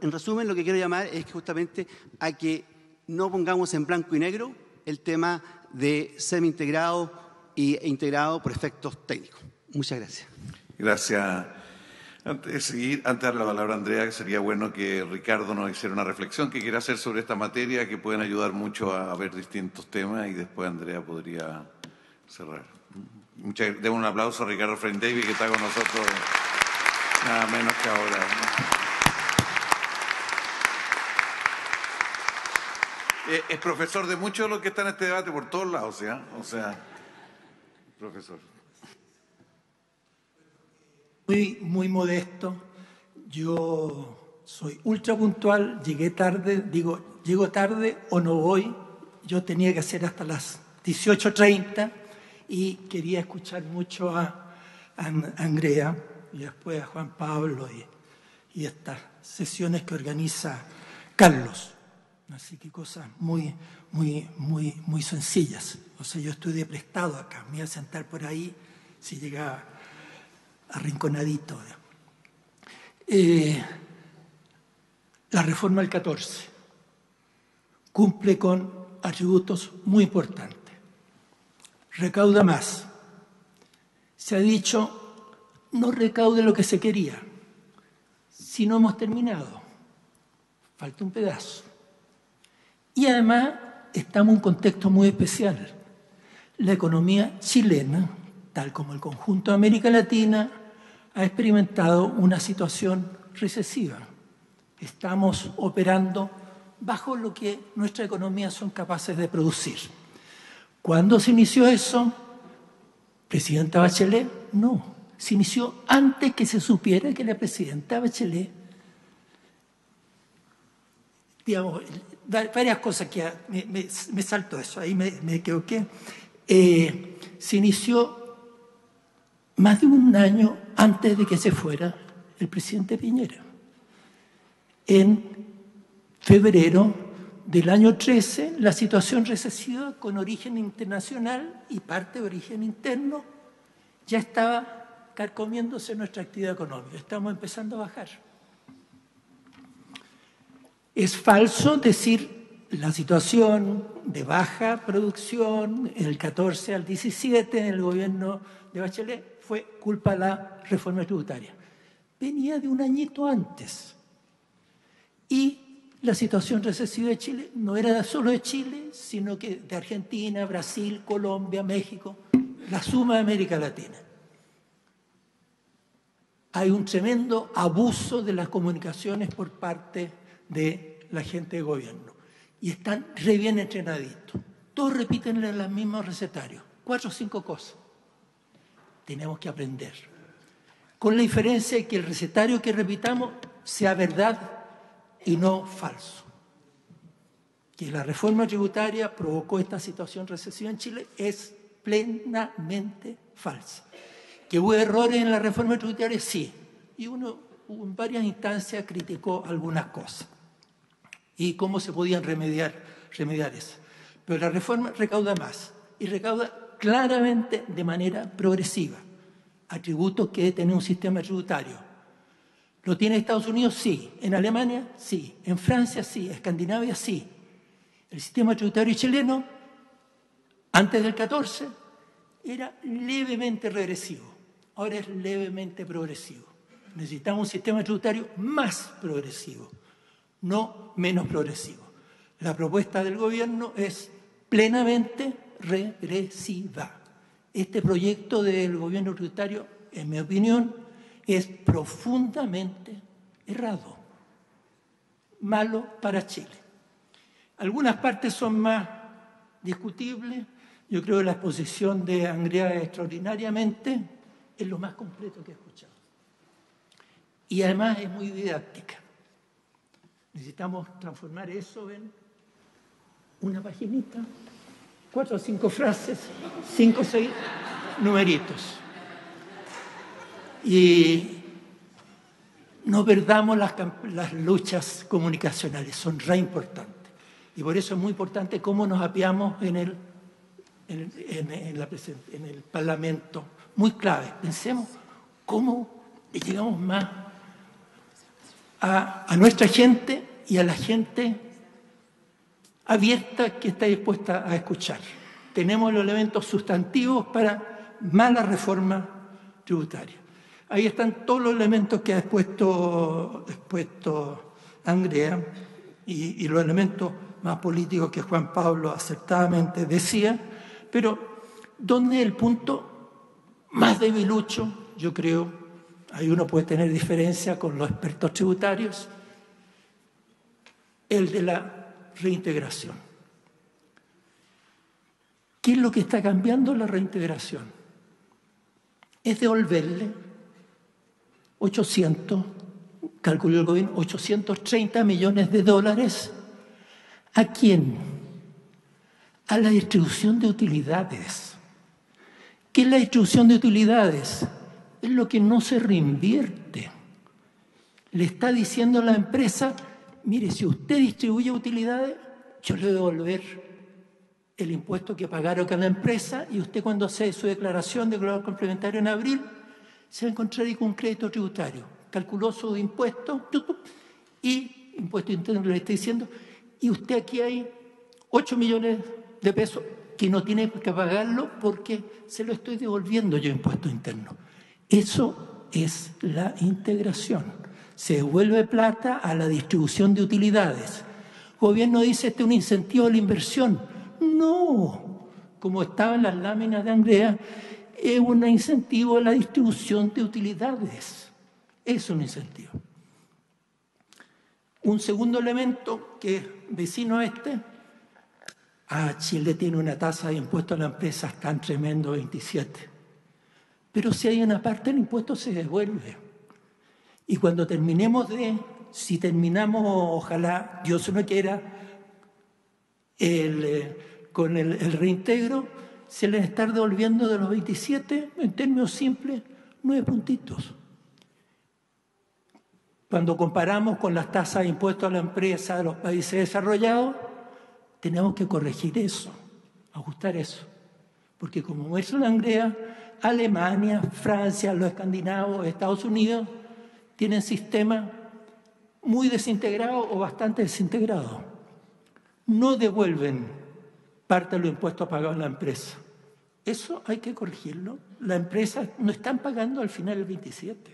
en resumen, lo que quiero llamar es que justamente a que no pongamos en blanco y negro el tema de semi-integrado e integrado por efectos técnicos. Muchas gracias. Gracias. Antes de darle la palabra a Andrea, sería bueno que Ricardo nos hiciera una reflexión que quiera hacer sobre esta materia, que pueden ayudar mucho a ver distintos temas, y después Andrea podría cerrar. Demos un aplauso a Ricardo Freindavi, que está con nosotros nada menos que ahora. Es profesor de muchos de los que están en este debate por todos lados, ¿sí? O sea, profesor. Muy modesto. Yo soy ultra puntual, llegué tarde, digo, llego tarde o no voy. Yo tenía que hacer hasta las 18:30 y quería escuchar mucho a Andrea y después a Juan Pablo y estas sesiones que organiza Carlos. Así que cosas muy sencillas. O sea, yo estudié prestado acá, me iba a sentar por ahí si llegaba arrinconadito. La reforma del 14 cumple con atributos muy importantes. Recauda más. Se ha dicho, no recaude lo que se quería. Si no hemos terminado, falta un pedazo. Y además estamos en un contexto muy especial. La economía chilena, tal como el conjunto de América Latina, ha experimentado una situación recesiva. Estamos operando bajo lo que nuestras economías son capaces de producir. ¿Cuándo se inició eso? ¿Presidenta Bachelet? No. Se inició antes que se supiera que la presidenta Bachelet, digamos, varias cosas que me saltó eso, ahí me equivoqué. Se inició más de un año antes de que se fuera el presidente Piñera. En febrero del año 13, la situación recesiva con origen internacional y parte de origen interno ya estaba carcomiéndose nuestra actividad económica. Estamos empezando a bajar. Es falso decir la situación de baja producción el 14 al 17 en el gobierno de Bachelet fue culpa de la reforma tributaria. Venía de un añito antes. Y la situación recesiva de Chile no era solo de Chile, sino que de Argentina, Brasil, Colombia, México, la suma de América Latina. Hay un tremendo abuso de las comunicaciones por parte de la gente de gobierno. Y están re bien entrenaditos. Todos repiten los mismos recetarios, 4 o 5 cosas. Tenemos que aprender. Con la diferencia de que el recetario que repitamos sea verdad y no falso. Que la reforma tributaria provocó esta situación recesiva en Chile es plenamente falsa. ¿Que hubo errores en la reforma tributaria? Sí. Y uno en varias instancias criticó algunas cosas. Y cómo se podían remediar eso. Pero la reforma recauda más. Y recauda claramente de manera progresiva. Atributos que tiene un sistema tributario. ¿Lo tiene Estados Unidos? Sí. ¿En Alemania? Sí. ¿En Francia? Sí. ¿Escandinavia? Sí. El sistema tributario chileno, antes del 14, era levemente regresivo. Ahora es levemente progresivo. Necesitamos un sistema tributario más progresivo, no menos progresivo. La propuesta del gobierno es plenamente regresiva. Este proyecto del gobierno tributario, en mi opinión, es profundamente errado, malo para Chile. Algunas partes son más discutibles. Yo creo que la exposición de Andrea extraordinariamente es lo más completo que he escuchado. Y además es muy didáctica. Necesitamos transformar eso en una paginita, 4 o 5 frases, 5 o 6 numeritos. Y no perdamos las luchas comunicacionales, son re importantes. Y por eso es muy importante cómo nos apiamos en el Parlamento. Muy clave. Pensemos cómo llegamos más a nuestra gente y a la gente abierta que está dispuesta a escuchar. Tenemos los elementos sustantivos para mala reforma tributaria. Ahí están todos los elementos que ha expuesto Andrea y los elementos más políticos que Juan Pablo acertadamente decía, pero ¿dónde es el punto más debilucho? Yo creo, ahí uno puede tener diferencia con los expertos tributarios, el de la reintegración. ¿Qué es lo que está cambiando la reintegración? Es devolverle calculó el gobierno, 830 millones de dólares. ¿A quién? A la distribución de utilidades. ¿Qué es la distribución de utilidades? Es lo que no se reinvierte. Le está diciendo a la empresa, mire, si usted distribuye utilidades, yo le voy a devolver el impuesto que pagaron con la empresa y usted cuando hace su declaración de valor complementario en abril, se va a encontrar ahí con un crédito tributario. Calculó su impuesto y impuesto interno le está diciendo, y usted aquí hay 8 millones de pesos que no tiene que pagarlo porque se lo estoy devolviendo yo impuesto interno. Eso es la integración. Se devuelve plata a la distribución de utilidades. El gobierno dice este es un incentivo a la inversión. No, como estaba en las láminas de Andrea, es un incentivo a la distribución de utilidades. Es un incentivo. Un segundo elemento que es vecino a este, Chile tiene una tasa de impuesto a la empresa tan tremendo, 27. Pero si hay una parte del impuesto se devuelve. Y cuando si terminamos, ojalá Dios no quiera, con el reintegro, se les está devolviendo de los 27, en términos simples, 9 puntitos. Cuando comparamos con las tasas de impuestos a la empresa de los países desarrollados, tenemos que corregir eso, ajustar eso. Porque como muestra la Andrea, Alemania, Francia, los escandinavos, Estados Unidos, tienen sistemas muy desintegrados o bastante desintegrados. No devuelven parte de los impuestos pagados en la empresa. Eso hay que corregirlo. Las empresas no están pagando al final el 27.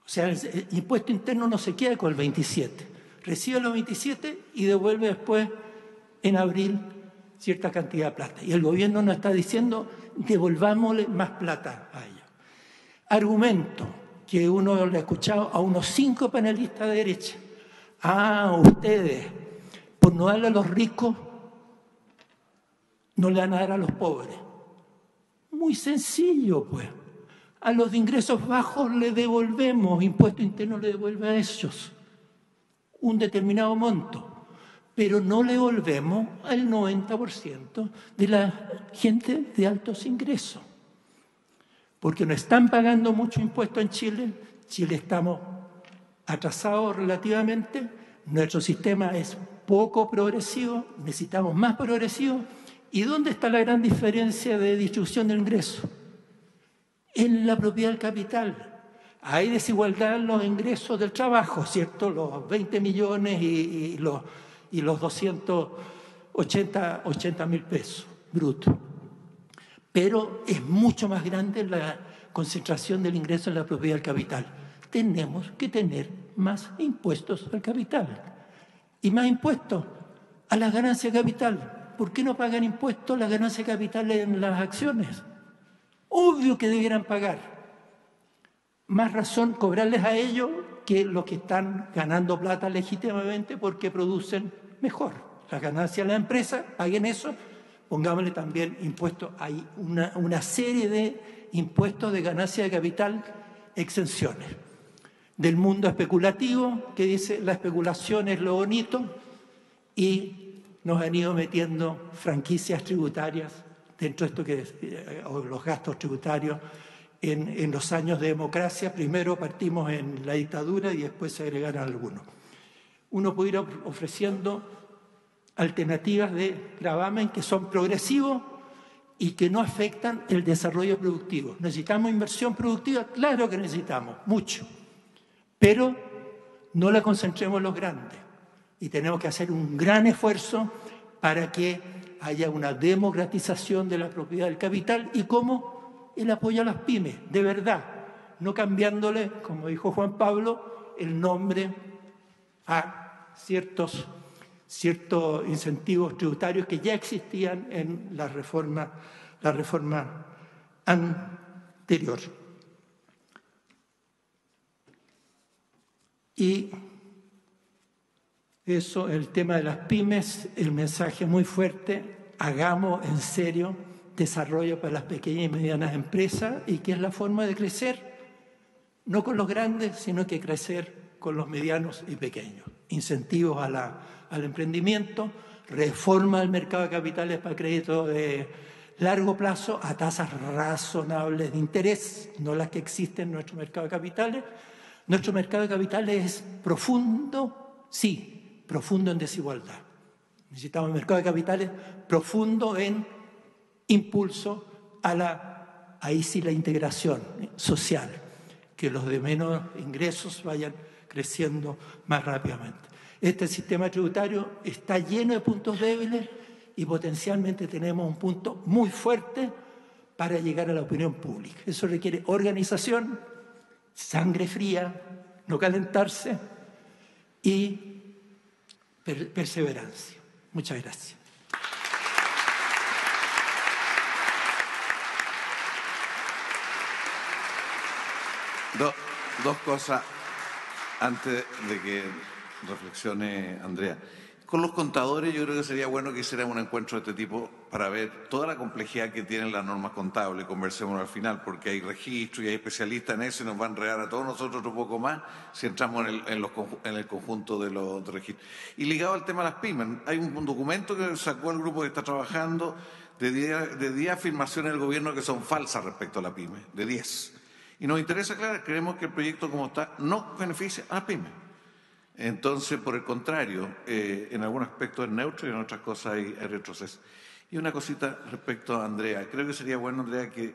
O sea, el impuesto interno no se queda con el 27. Recibe los 27 y devuelve después, en abril, cierta cantidad de plata. Y el gobierno nos está diciendo, devolvámosle más plata a ellos. Argumento que uno le ha escuchado a unos 5 panelistas de derecha. Ustedes, por no darle a los ricos, no le van a dar a los pobres. Muy sencillo, pues. A los de ingresos bajos le devolvemos, impuesto interno le devuelve a ellos un determinado monto, pero no le devolvemos al 90% de la gente de altos ingresos. Porque no están pagando mucho impuesto en Chile. Chile estamos atrasados relativamente. Nuestro sistema es poco progresivo, necesitamos más progresivo. ¿Y dónde está la gran diferencia de distribución del ingreso? En la propiedad del capital. Hay desigualdad en los ingresos del trabajo, ¿cierto? Los 20 millones y los 280.000 pesos brutos. Pero es mucho más grande la concentración del ingreso en la propiedad del capital. Tenemos que tener más impuestos al capital. Y más impuestos a las ganancias de capital. ¿Por qué no pagan impuestos las ganancias de capital en las acciones? Obvio que debieran pagar. Más razón cobrarles a ellos que los que están ganando plata legítimamente porque producen mejor. Las ganancias de la empresa, paguen eso, pongámosle también impuestos. Hay una serie de impuestos de ganancia de capital, exenciones. Del mundo especulativo, que dice la especulación es lo bonito, y nos han ido metiendo franquicias tributarias dentro de esto o los gastos tributarios. En los años de democracia, primero partimos en la dictadura y después se agregaron algunos. Uno puede ir ofreciendo alternativas de gravamen que son progresivos y que no afectan el desarrollo productivo. ¿Necesitamos inversión productiva? Claro que necesitamos, mucho. Pero no la concentremos en los grandes. Y tenemos que hacer un gran esfuerzo para que haya una democratización de la propiedad del capital. ¿Y cómo? El apoyo a las pymes, de verdad, no cambiándole, como dijo Juan Pablo, el nombre a ciertos incentivos tributarios que ya existían en la reforma anterior. Y eso, el tema de las pymes, el mensaje muy fuerte, hagamos en serio desarrollo para las pequeñas y medianas empresas, y que es la forma de crecer, no con los grandes, sino que crecer con los medianos y pequeños. Incentivos al emprendimiento, reforma del mercado de capitales para crédito de largo plazo a tasas razonables de interés, no las que existen en nuestro mercado de capitales. Nuestro mercado de capitales es profundo, sí, profundo en desigualdad. Necesitamos un mercado de capitales profundo en impulso ahí sí la integración social, que los de menos ingresos vayan creciendo más rápidamente. Este sistema tributario está lleno de puntos débiles y potencialmente tenemos un punto muy fuerte para llegar a la opinión pública. Eso requiere organización, sangre fría, no calentarse y perseverancia. Muchas gracias. Dos cosas antes de que reflexione Andrea. Con los contadores yo creo que sería bueno que hiciéramos un encuentro de este tipo para ver toda la complejidad que tienen las normas contables. Conversemos al final porque hay registros y hay especialistas en eso y nos van a enredar a todos nosotros un poco más si entramos en el conjunto de los registros. Y ligado al tema de las pymes, hay un documento que sacó el grupo que está trabajando de 10 afirmaciones del gobierno que son falsas respecto a la pyme, de 10. Y nos interesa, claro, creemos que el proyecto como está no beneficia a las pymes. Entonces, por el contrario, en algunos aspectos es neutro y en otras cosas hay retroceso. Y una cosita respecto a Andrea. Creo que sería bueno, Andrea, que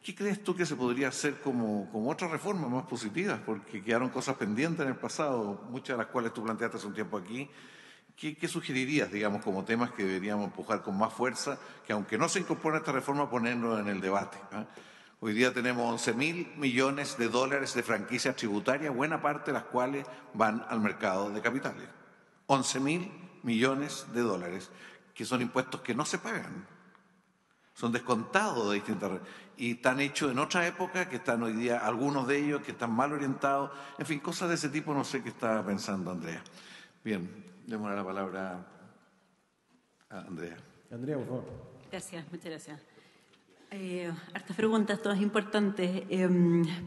¿Qué crees tú que se podría hacer como otras reformas más positivas? Porque quedaron cosas pendientes en el pasado, muchas de las cuales tú planteaste hace un tiempo aquí. ¿Qué sugerirías, digamos, como temas que deberíamos empujar con más fuerza, que aunque no se incorpore esta reforma, ponerlo en el debate? Hoy día tenemos 11.000 millones de dólares de franquicias tributarias, buena parte de las cuales van al mercado de capitales. 11.000 millones de dólares, que son impuestos que no se pagan. Son descontados de distintas redes. Y están hechos en otra época, que están hoy día, algunos de ellos que están mal orientados. En fin, cosas de ese tipo, no sé qué está pensando Andrea. Bien, démosle la palabra a Andrea. Andrea, por favor. Gracias, muchas gracias. Hartas preguntas, todas importantes.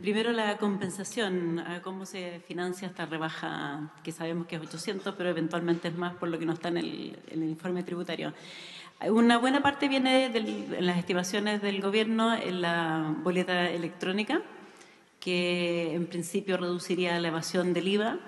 Primero, la compensación, cómo se financia esta rebaja, que sabemos que es 800, pero eventualmente es más por lo que no está en el informe tributario. Una buena parte viene en las estimaciones del gobierno en la boleta electrónica, que en principio reduciría la evasión del IVA.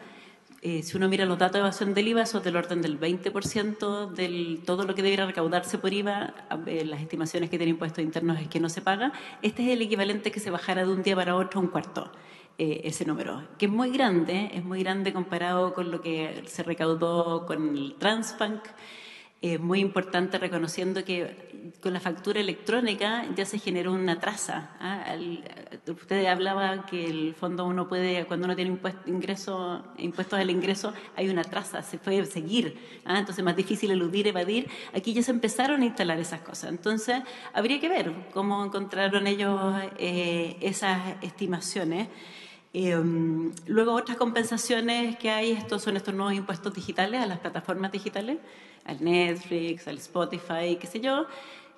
Si uno mira los datos de evasión del IVA, eso es del orden del 20% de todo lo que debiera recaudarse por IVA. Las estimaciones que tiene impuestos internos es que no se paga. Este es el equivalente que se bajara de un día para otro un cuarto, ese número, que es muy grande comparado con lo que se recaudó con el Transbank. Muy importante, reconociendo que con la factura electrónica ya se generó una traza. Usted hablaba que el fondo uno puede, cuando uno tiene impuestos al ingreso, hay una traza, se puede seguir. Entonces es más difícil eludir, evadir. Aquí ya se empezaron a instalar esas cosas. Entonces habría que ver cómo encontraron ellos esas estimaciones. Luego, otras compensaciones que hay, estos nuevos impuestos digitales a las plataformas digitales, al Netflix, al Spotify, qué sé yo,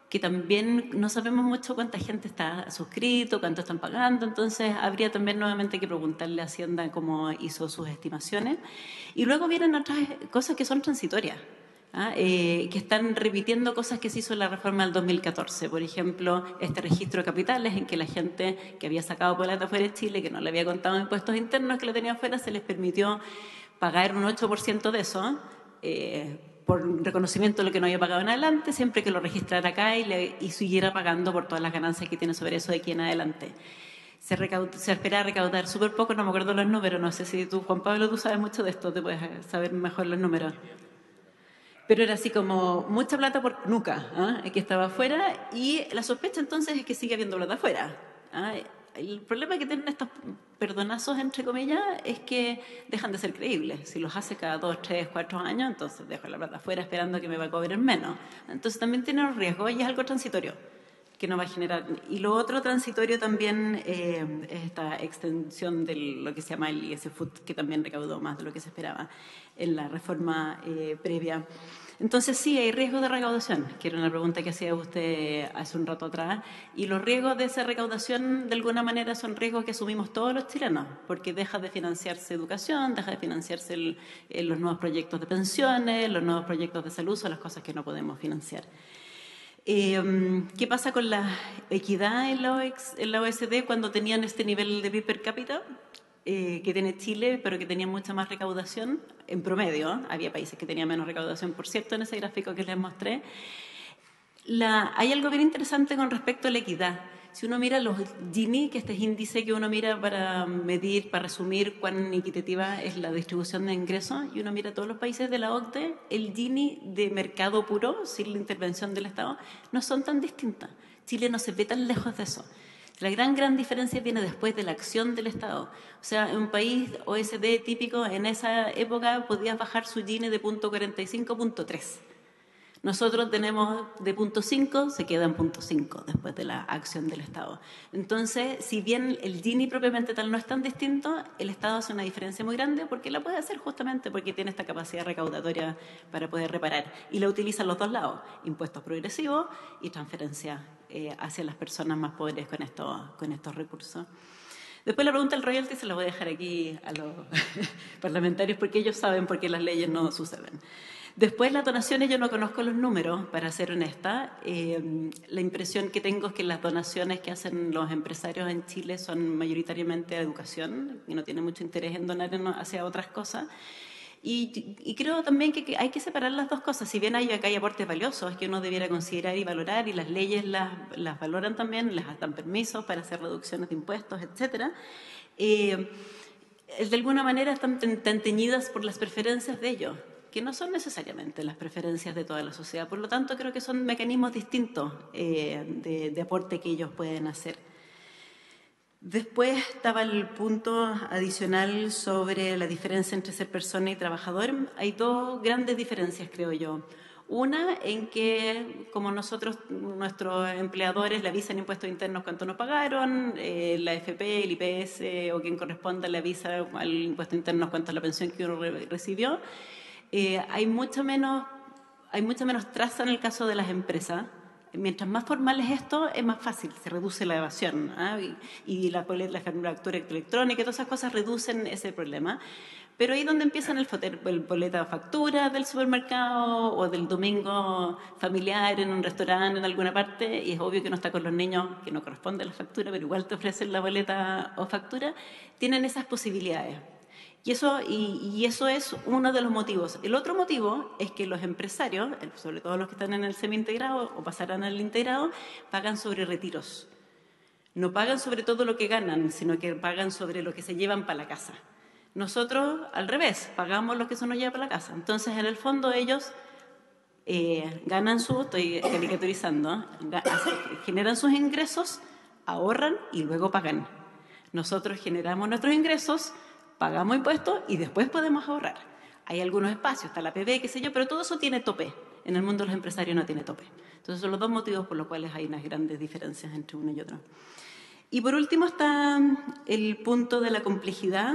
que también no sabemos mucho cuánta gente está suscrito, cuánto están pagando. Entonces habría también nuevamente que preguntarle a Hacienda cómo hizo sus estimaciones. Y luego vienen otras cosas que son transitorias, que están repitiendo cosas que se hizo en la reforma del 2014. Por ejemplo, este registro de capitales, en que la gente que había sacado plata fuera de Chile, que no le había contado impuestos internos, que lo tenía afuera, se les permitió pagar un 8% de eso, por reconocimiento de lo que no había pagado en adelante, siempre que lo registrara acá y siguiera pagando por todas las ganancias que tiene sobre eso de aquí en adelante. Se esperaba recaudar súper poco, no me acuerdo los números, no sé si tú, Juan Pablo, tú sabes mucho de esto, te puedes saber mejor los números. Pero era así como mucha plata por nuca, que estaba afuera, y la sospecha entonces es que sigue habiendo plata afuera. El problema que tienen estos perdonazos, entre comillas, es que dejan de ser creíbles. Si los hace cada 2, 3, 4 años, entonces dejo la plata afuera esperando que me va a cobrar menos. Entonces también tiene un riesgo y es algo transitorio que no va a generar. Y lo otro transitorio también es esta extensión de lo que se llama el IS-FUT, que también recaudó más de lo que se esperaba en la reforma previa. Entonces sí, hay riesgos de recaudación, que era una pregunta que hacía usted hace un rato atrás, y los riesgos de esa recaudación de alguna manera son riesgos que asumimos todos los chilenos, porque deja de financiarse educación, deja de financiarse los nuevos proyectos de pensiones, los nuevos proyectos de salud, son las cosas que no podemos financiar. ¿Qué pasa con la equidad en la OECD cuando tenían este nivel de PIB per cápita que tiene Chile, pero que tenía mucha más recaudación en promedio? Había países que tenían menos recaudación, por cierto, en ese gráfico que les mostré. Hay algo bien interesante con respecto a la equidad. Si uno mira los Gini, que este es índice que uno mira para medir, para resumir cuán equitativa es la distribución de ingresos, y uno mira todos los países de la OCDE, el Gini de mercado puro, sin la intervención del Estado, no son tan distintas. Chile no se ve tan lejos de eso. La gran diferencia viene después de la acción del Estado. O sea, en un país OECD típico, en esa época podías bajar su Gini de 0.45 a 0.3. Nosotros tenemos de 0.5, se queda en 0.5 después de la acción del Estado. Entonces, si bien el Gini propiamente tal no es tan distinto, el Estado hace una diferencia muy grande porque la puede hacer justamente porque tiene esta capacidad recaudatoria para poder reparar. Y la utiliza los dos lados, impuestos progresivos y transferencias hacia las personas más pobres con estos recursos. Después la pregunta del royalty se la voy a dejar aquí a los parlamentarios porque ellos saben por qué las leyes no suceden. Después, las donaciones, yo no conozco los números, para ser honesta. La impresión que tengo es que las donaciones que hacen los empresarios en Chile son mayoritariamente a educación y no tienen mucho interés en donar hacia otras cosas. Y creo también que hay que separar las dos cosas. Si bien acá hay aportes valiosos que uno debiera considerar y valorar, y las leyes las valoran también, les dan permisos para hacer reducciones de impuestos, etcétera, de alguna manera están teñidas por las preferencias de ellos, que no son necesariamente las preferencias de toda la sociedad. Por lo tanto, creo que son mecanismos distintos de aporte que ellos pueden hacer. Después estaba el punto adicional sobre la diferencia entre ser persona y trabajador. Hay dos grandes diferencias, creo yo. Una en que, como nuestros empleadores le avisan impuestos internos cuánto no pagaron, la AFP, el IPS o quien corresponda le avisa al impuesto interno cuánto es la pensión que uno recibió, hay mucha menos traza en el caso de las empresas. Mientras más formal es esto, es más fácil, se reduce la evasión, y la factura electrónica y todas esas cosas reducen ese problema. Pero ahí es donde empiezan el boleta de factura del supermercado o del domingo familiar en un restaurante en alguna parte, y es obvio que uno está con los niños, que no corresponde a la factura, pero igual te ofrecen la boleta o factura. Tienen esas posibilidades. Y eso es uno de los motivos. El otro motivo es que los empresarios, sobre todo los que están en el semi-integrado o pasarán al integrado, pagan sobre retiros. No pagan sobre todo lo que ganan, sino que pagan sobre lo que se llevan para la casa. Nosotros, al revés, pagamos lo que se nos lleva para la casa. Entonces, en el fondo, ellos ganan estoy caricaturizando, generan sus ingresos, ahorran y luego pagan. Nosotros generamos nuestros ingresos, pagamos impuestos y después podemos ahorrar. Hay algunos espacios, está la PB, qué sé yo, pero todo eso tiene tope. En el mundo de los empresarios no tiene tope. Entonces son los dos motivos por los cuales hay unas grandes diferencias entre uno y otro. Y por último está el punto de la complejidad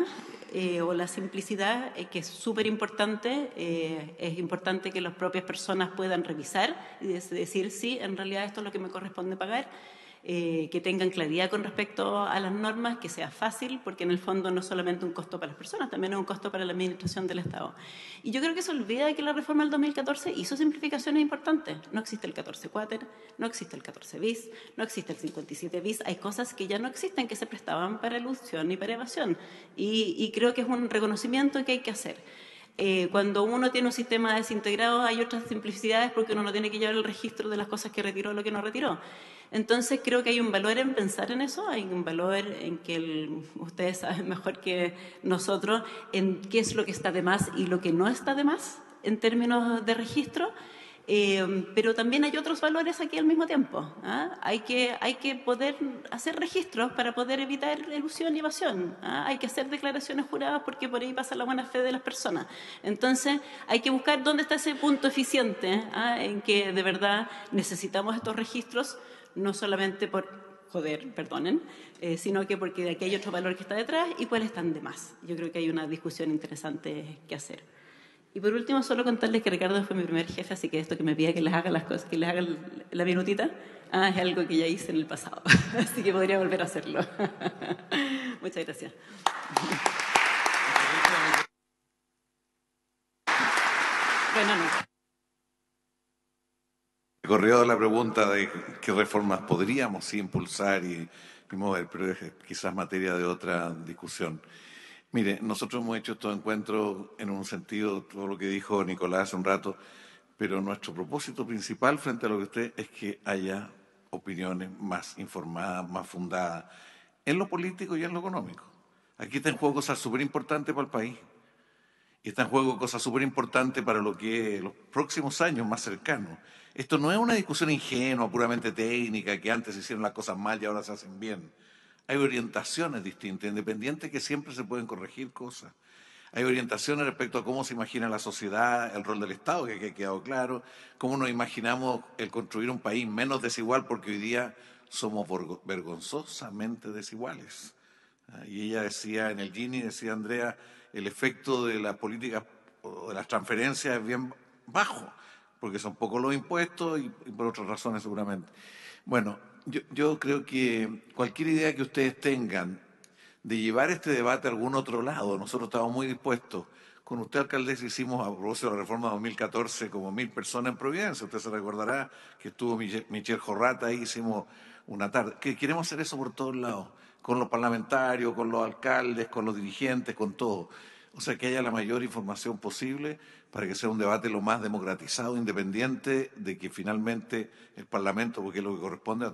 o la simplicidad, que es súper importante. Es importante que las propias personas puedan revisar y decir, sí, en realidad esto es lo que me corresponde pagar. Que tengan claridad con respecto a las normas, que sea fácil, porque en el fondo no es solamente un costo para las personas, también es un costo para la administración del Estado. Y yo creo que se olvida que la reforma del 2014 hizo simplificaciones importantes. No existe el 14 Quater, no existe el 14 bis, no existe el 57 bis. Hay cosas que ya no existen, que se prestaban para elusión y para evasión. Y creo que es un reconocimiento que hay que hacer. Cuando uno tiene un sistema desintegrado hay otras simplicidades, porque uno no tiene que llevar el registro de las cosas que retiró o lo que no retiró. Entonces creo que hay un valor en pensar en eso, hay un valor en que ustedes saben mejor que nosotros en qué es lo que está de más y lo que no está de más en términos de registro. Pero también hay otros valores aquí al mismo tiempo. Hay que poder hacer registros para poder evitar elusión y evasión. Hay que hacer declaraciones juradas, porque por ahí pasa la buena fe de las personas. Entonces hay que buscar dónde está ese punto eficiente en que de verdad necesitamos estos registros, no solamente por joder, perdonen, sino que porque aquí hay otro valor que está detrás y cuáles están de más. Yo creo que hay una discusión interesante que hacer. Y por último, solo contarles que Ricardo fue mi primer jefe, así que esto que me pida que les haga las cosas, que les haga la minutita, es algo que ya hice en el pasado. Así que podría volver a hacerlo. Muchas gracias. Bueno, no. Corrió la pregunta de qué reformas podríamos impulsar y mover, pero es quizás materia de otra discusión. Mire, nosotros hemos hecho estos encuentros en un sentido, todo lo que dijo Nicolás hace un rato, pero nuestro propósito principal frente a lo que usted es que haya opiniones más informadas, más fundadas, en lo político y en lo económico. Aquí está en juego cosas súper importantes para el país. Y está en juego cosas súper importantes para lo que los próximos años más cercanos. Esto no es una discusión ingenua, puramente técnica, que antes se hicieron las cosas mal y ahora se hacen bien. Hay orientaciones distintas, independientes, que siempre se pueden corregir cosas. Hay orientaciones respecto a cómo se imagina la sociedad, el rol del Estado, que ha quedado claro, cómo nos imaginamos el construir un país menos desigual, porque hoy día somos vergonzosamente desiguales. Y ella decía, en el Gini, decía Andrea, el efecto de la política o de las transferencias es bien bajo, porque son pocos los impuestos y por otras razones seguramente. Bueno, yo creo que cualquier idea que ustedes tengan de llevar este debate a algún otro lado, nosotros estamos muy dispuestos. Con usted, alcaldesa, hicimos a propósito de la reforma de 2014 como 1000 personas en Providencia. Usted se recordará que estuvo Michelle Jorrata ahí, hicimos una tarde. Que queremos hacer eso por todos lados, con los parlamentarios, con los alcaldes, con los dirigentes, con todo. O sea, que haya la mayor información posible para que sea un debate lo más democratizado, independiente de que finalmente el Parlamento, porque es lo que corresponde,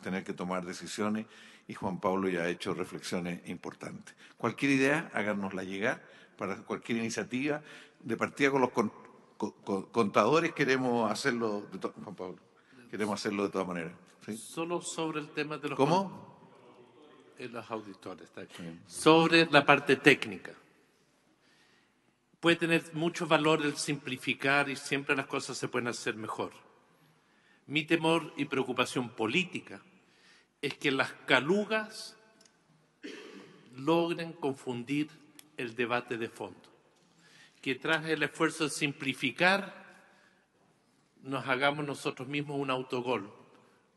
tener que tomar decisiones, y Juan Pablo ya ha hecho reflexiones importantes. Cualquier idea, háganosla llegar, para cualquier iniciativa. De partida con los contadores queremos hacerlo, Juan Pablo, queremos hacerlo de todas maneras. ¿Sí? Solo sobre el tema de los... ¿Cómo? Los auditores. Está bien. Sobre la parte técnica. Puede tener mucho valor el simplificar y siempre las cosas se pueden hacer mejor. Mi temor y preocupación política es que las calugas logren confundir el debate de fondo. Que tras el esfuerzo de simplificar nos hagamos nosotros mismos un autogol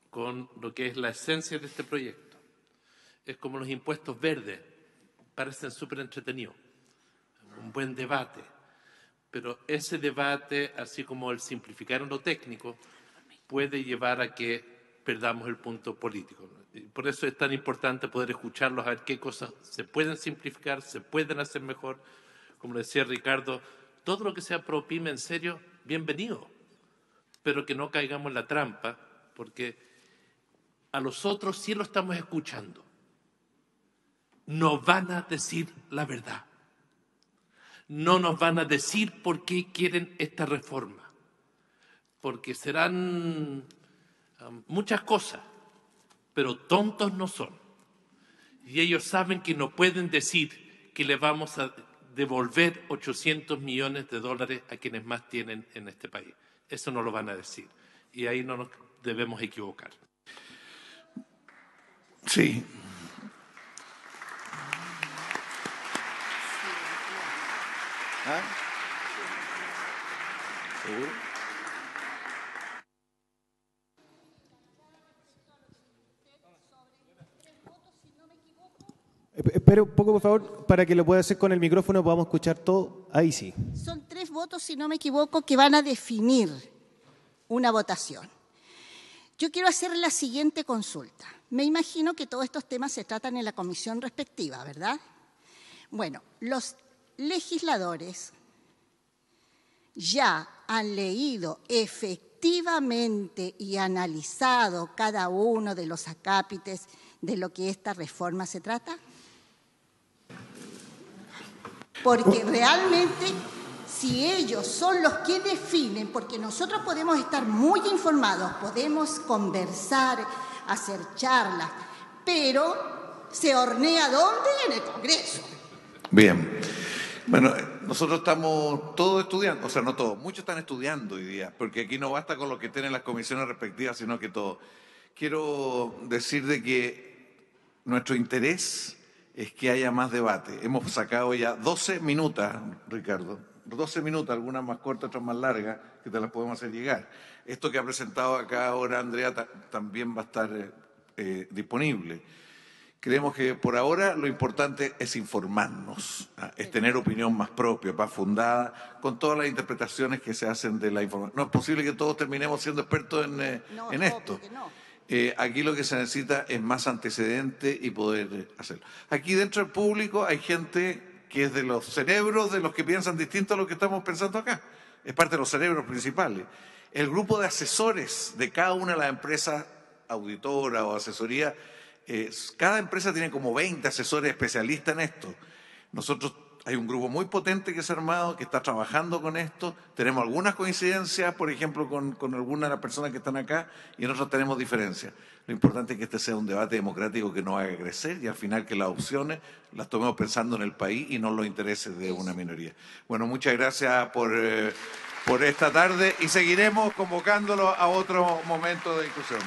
con lo que es la esencia de este proyecto. Es como los impuestos verdes, parecen súper entretenidos. Un buen debate, pero ese debate, así como el simplificar en lo técnico, puede llevar a que perdamos el punto político. Y por eso es tan importante poder escucharlos, a ver qué cosas se pueden simplificar, se pueden hacer mejor. Como decía Ricardo, todo lo que sea pro pyme en serio, bienvenido, pero que no caigamos en la trampa, porque a los otros sí lo estamos escuchando. Nos van a decir la verdad. No nos van a decir por qué quieren esta reforma, porque serán muchas cosas, pero tontos no son. Y ellos saben que no pueden decir que le vamos a devolver 800 millones de dólares a quienes más tienen en este país. Eso no lo van a decir. Y ahí no nos debemos equivocar. Sí. ¿Ah? ¿Seguro? Espera un poco, por favor, para que lo pueda hacer con el micrófono, podamos escuchar todo. Ahí sí. Son 3 votos, si no me equivoco, que van a definir una votación. Yo quiero hacer la siguiente consulta. Me imagino que todos estos temas se tratan en la comisión respectiva, ¿verdad? Bueno, los legisladores ya han leído efectivamente y analizado cada uno de los acápites de lo que esta reforma se trata. Porque realmente, si ellos son los que definen, porque nosotros podemos estar muy informados, podemos conversar, hacer charlas, pero se hornea ¿dónde? En el Congreso. Bien. Bueno, nosotros estamos todos estudiando, o sea, no todos, muchos están estudiando hoy día, porque aquí no basta con lo que tienen las comisiones respectivas, sino que todos. Quiero decir de que nuestro interés es que haya más debate. Hemos sacado ya 12 minutos, Ricardo, 12 minutos, algunas más cortas, otras más largas, que te las podemos hacer llegar. Esto que ha presentado acá ahora Andrea también va a estar disponible. Creemos que por ahora lo importante es informarnos, es tener opinión más propia, más fundada, con todas las interpretaciones que se hacen de la información. No es posible que todos terminemos siendo expertos en esto. Aquí lo que se necesita es más antecedente y poder hacerlo. Aquí dentro del público hay gente que es de los cerebros de los que piensan distinto a lo que estamos pensando acá. Es parte de los cerebros principales. El grupo de asesores de cada una de las empresas auditoras o asesoría, cada empresa tiene como 20 asesores especialistas en esto. Nosotros hay un grupo muy potente que se ha armado, que está trabajando con esto. Tenemos algunas coincidencias, por ejemplo, con algunas de las personas que están acá, y nosotros tenemos diferencias. Lo importante es que este sea un debate democrático que nos haga crecer y al final que las opciones las tomemos pensando en el país y no en los intereses de una minoría. Bueno, muchas gracias por esta tarde y seguiremos convocándolo a otro momento de discusión.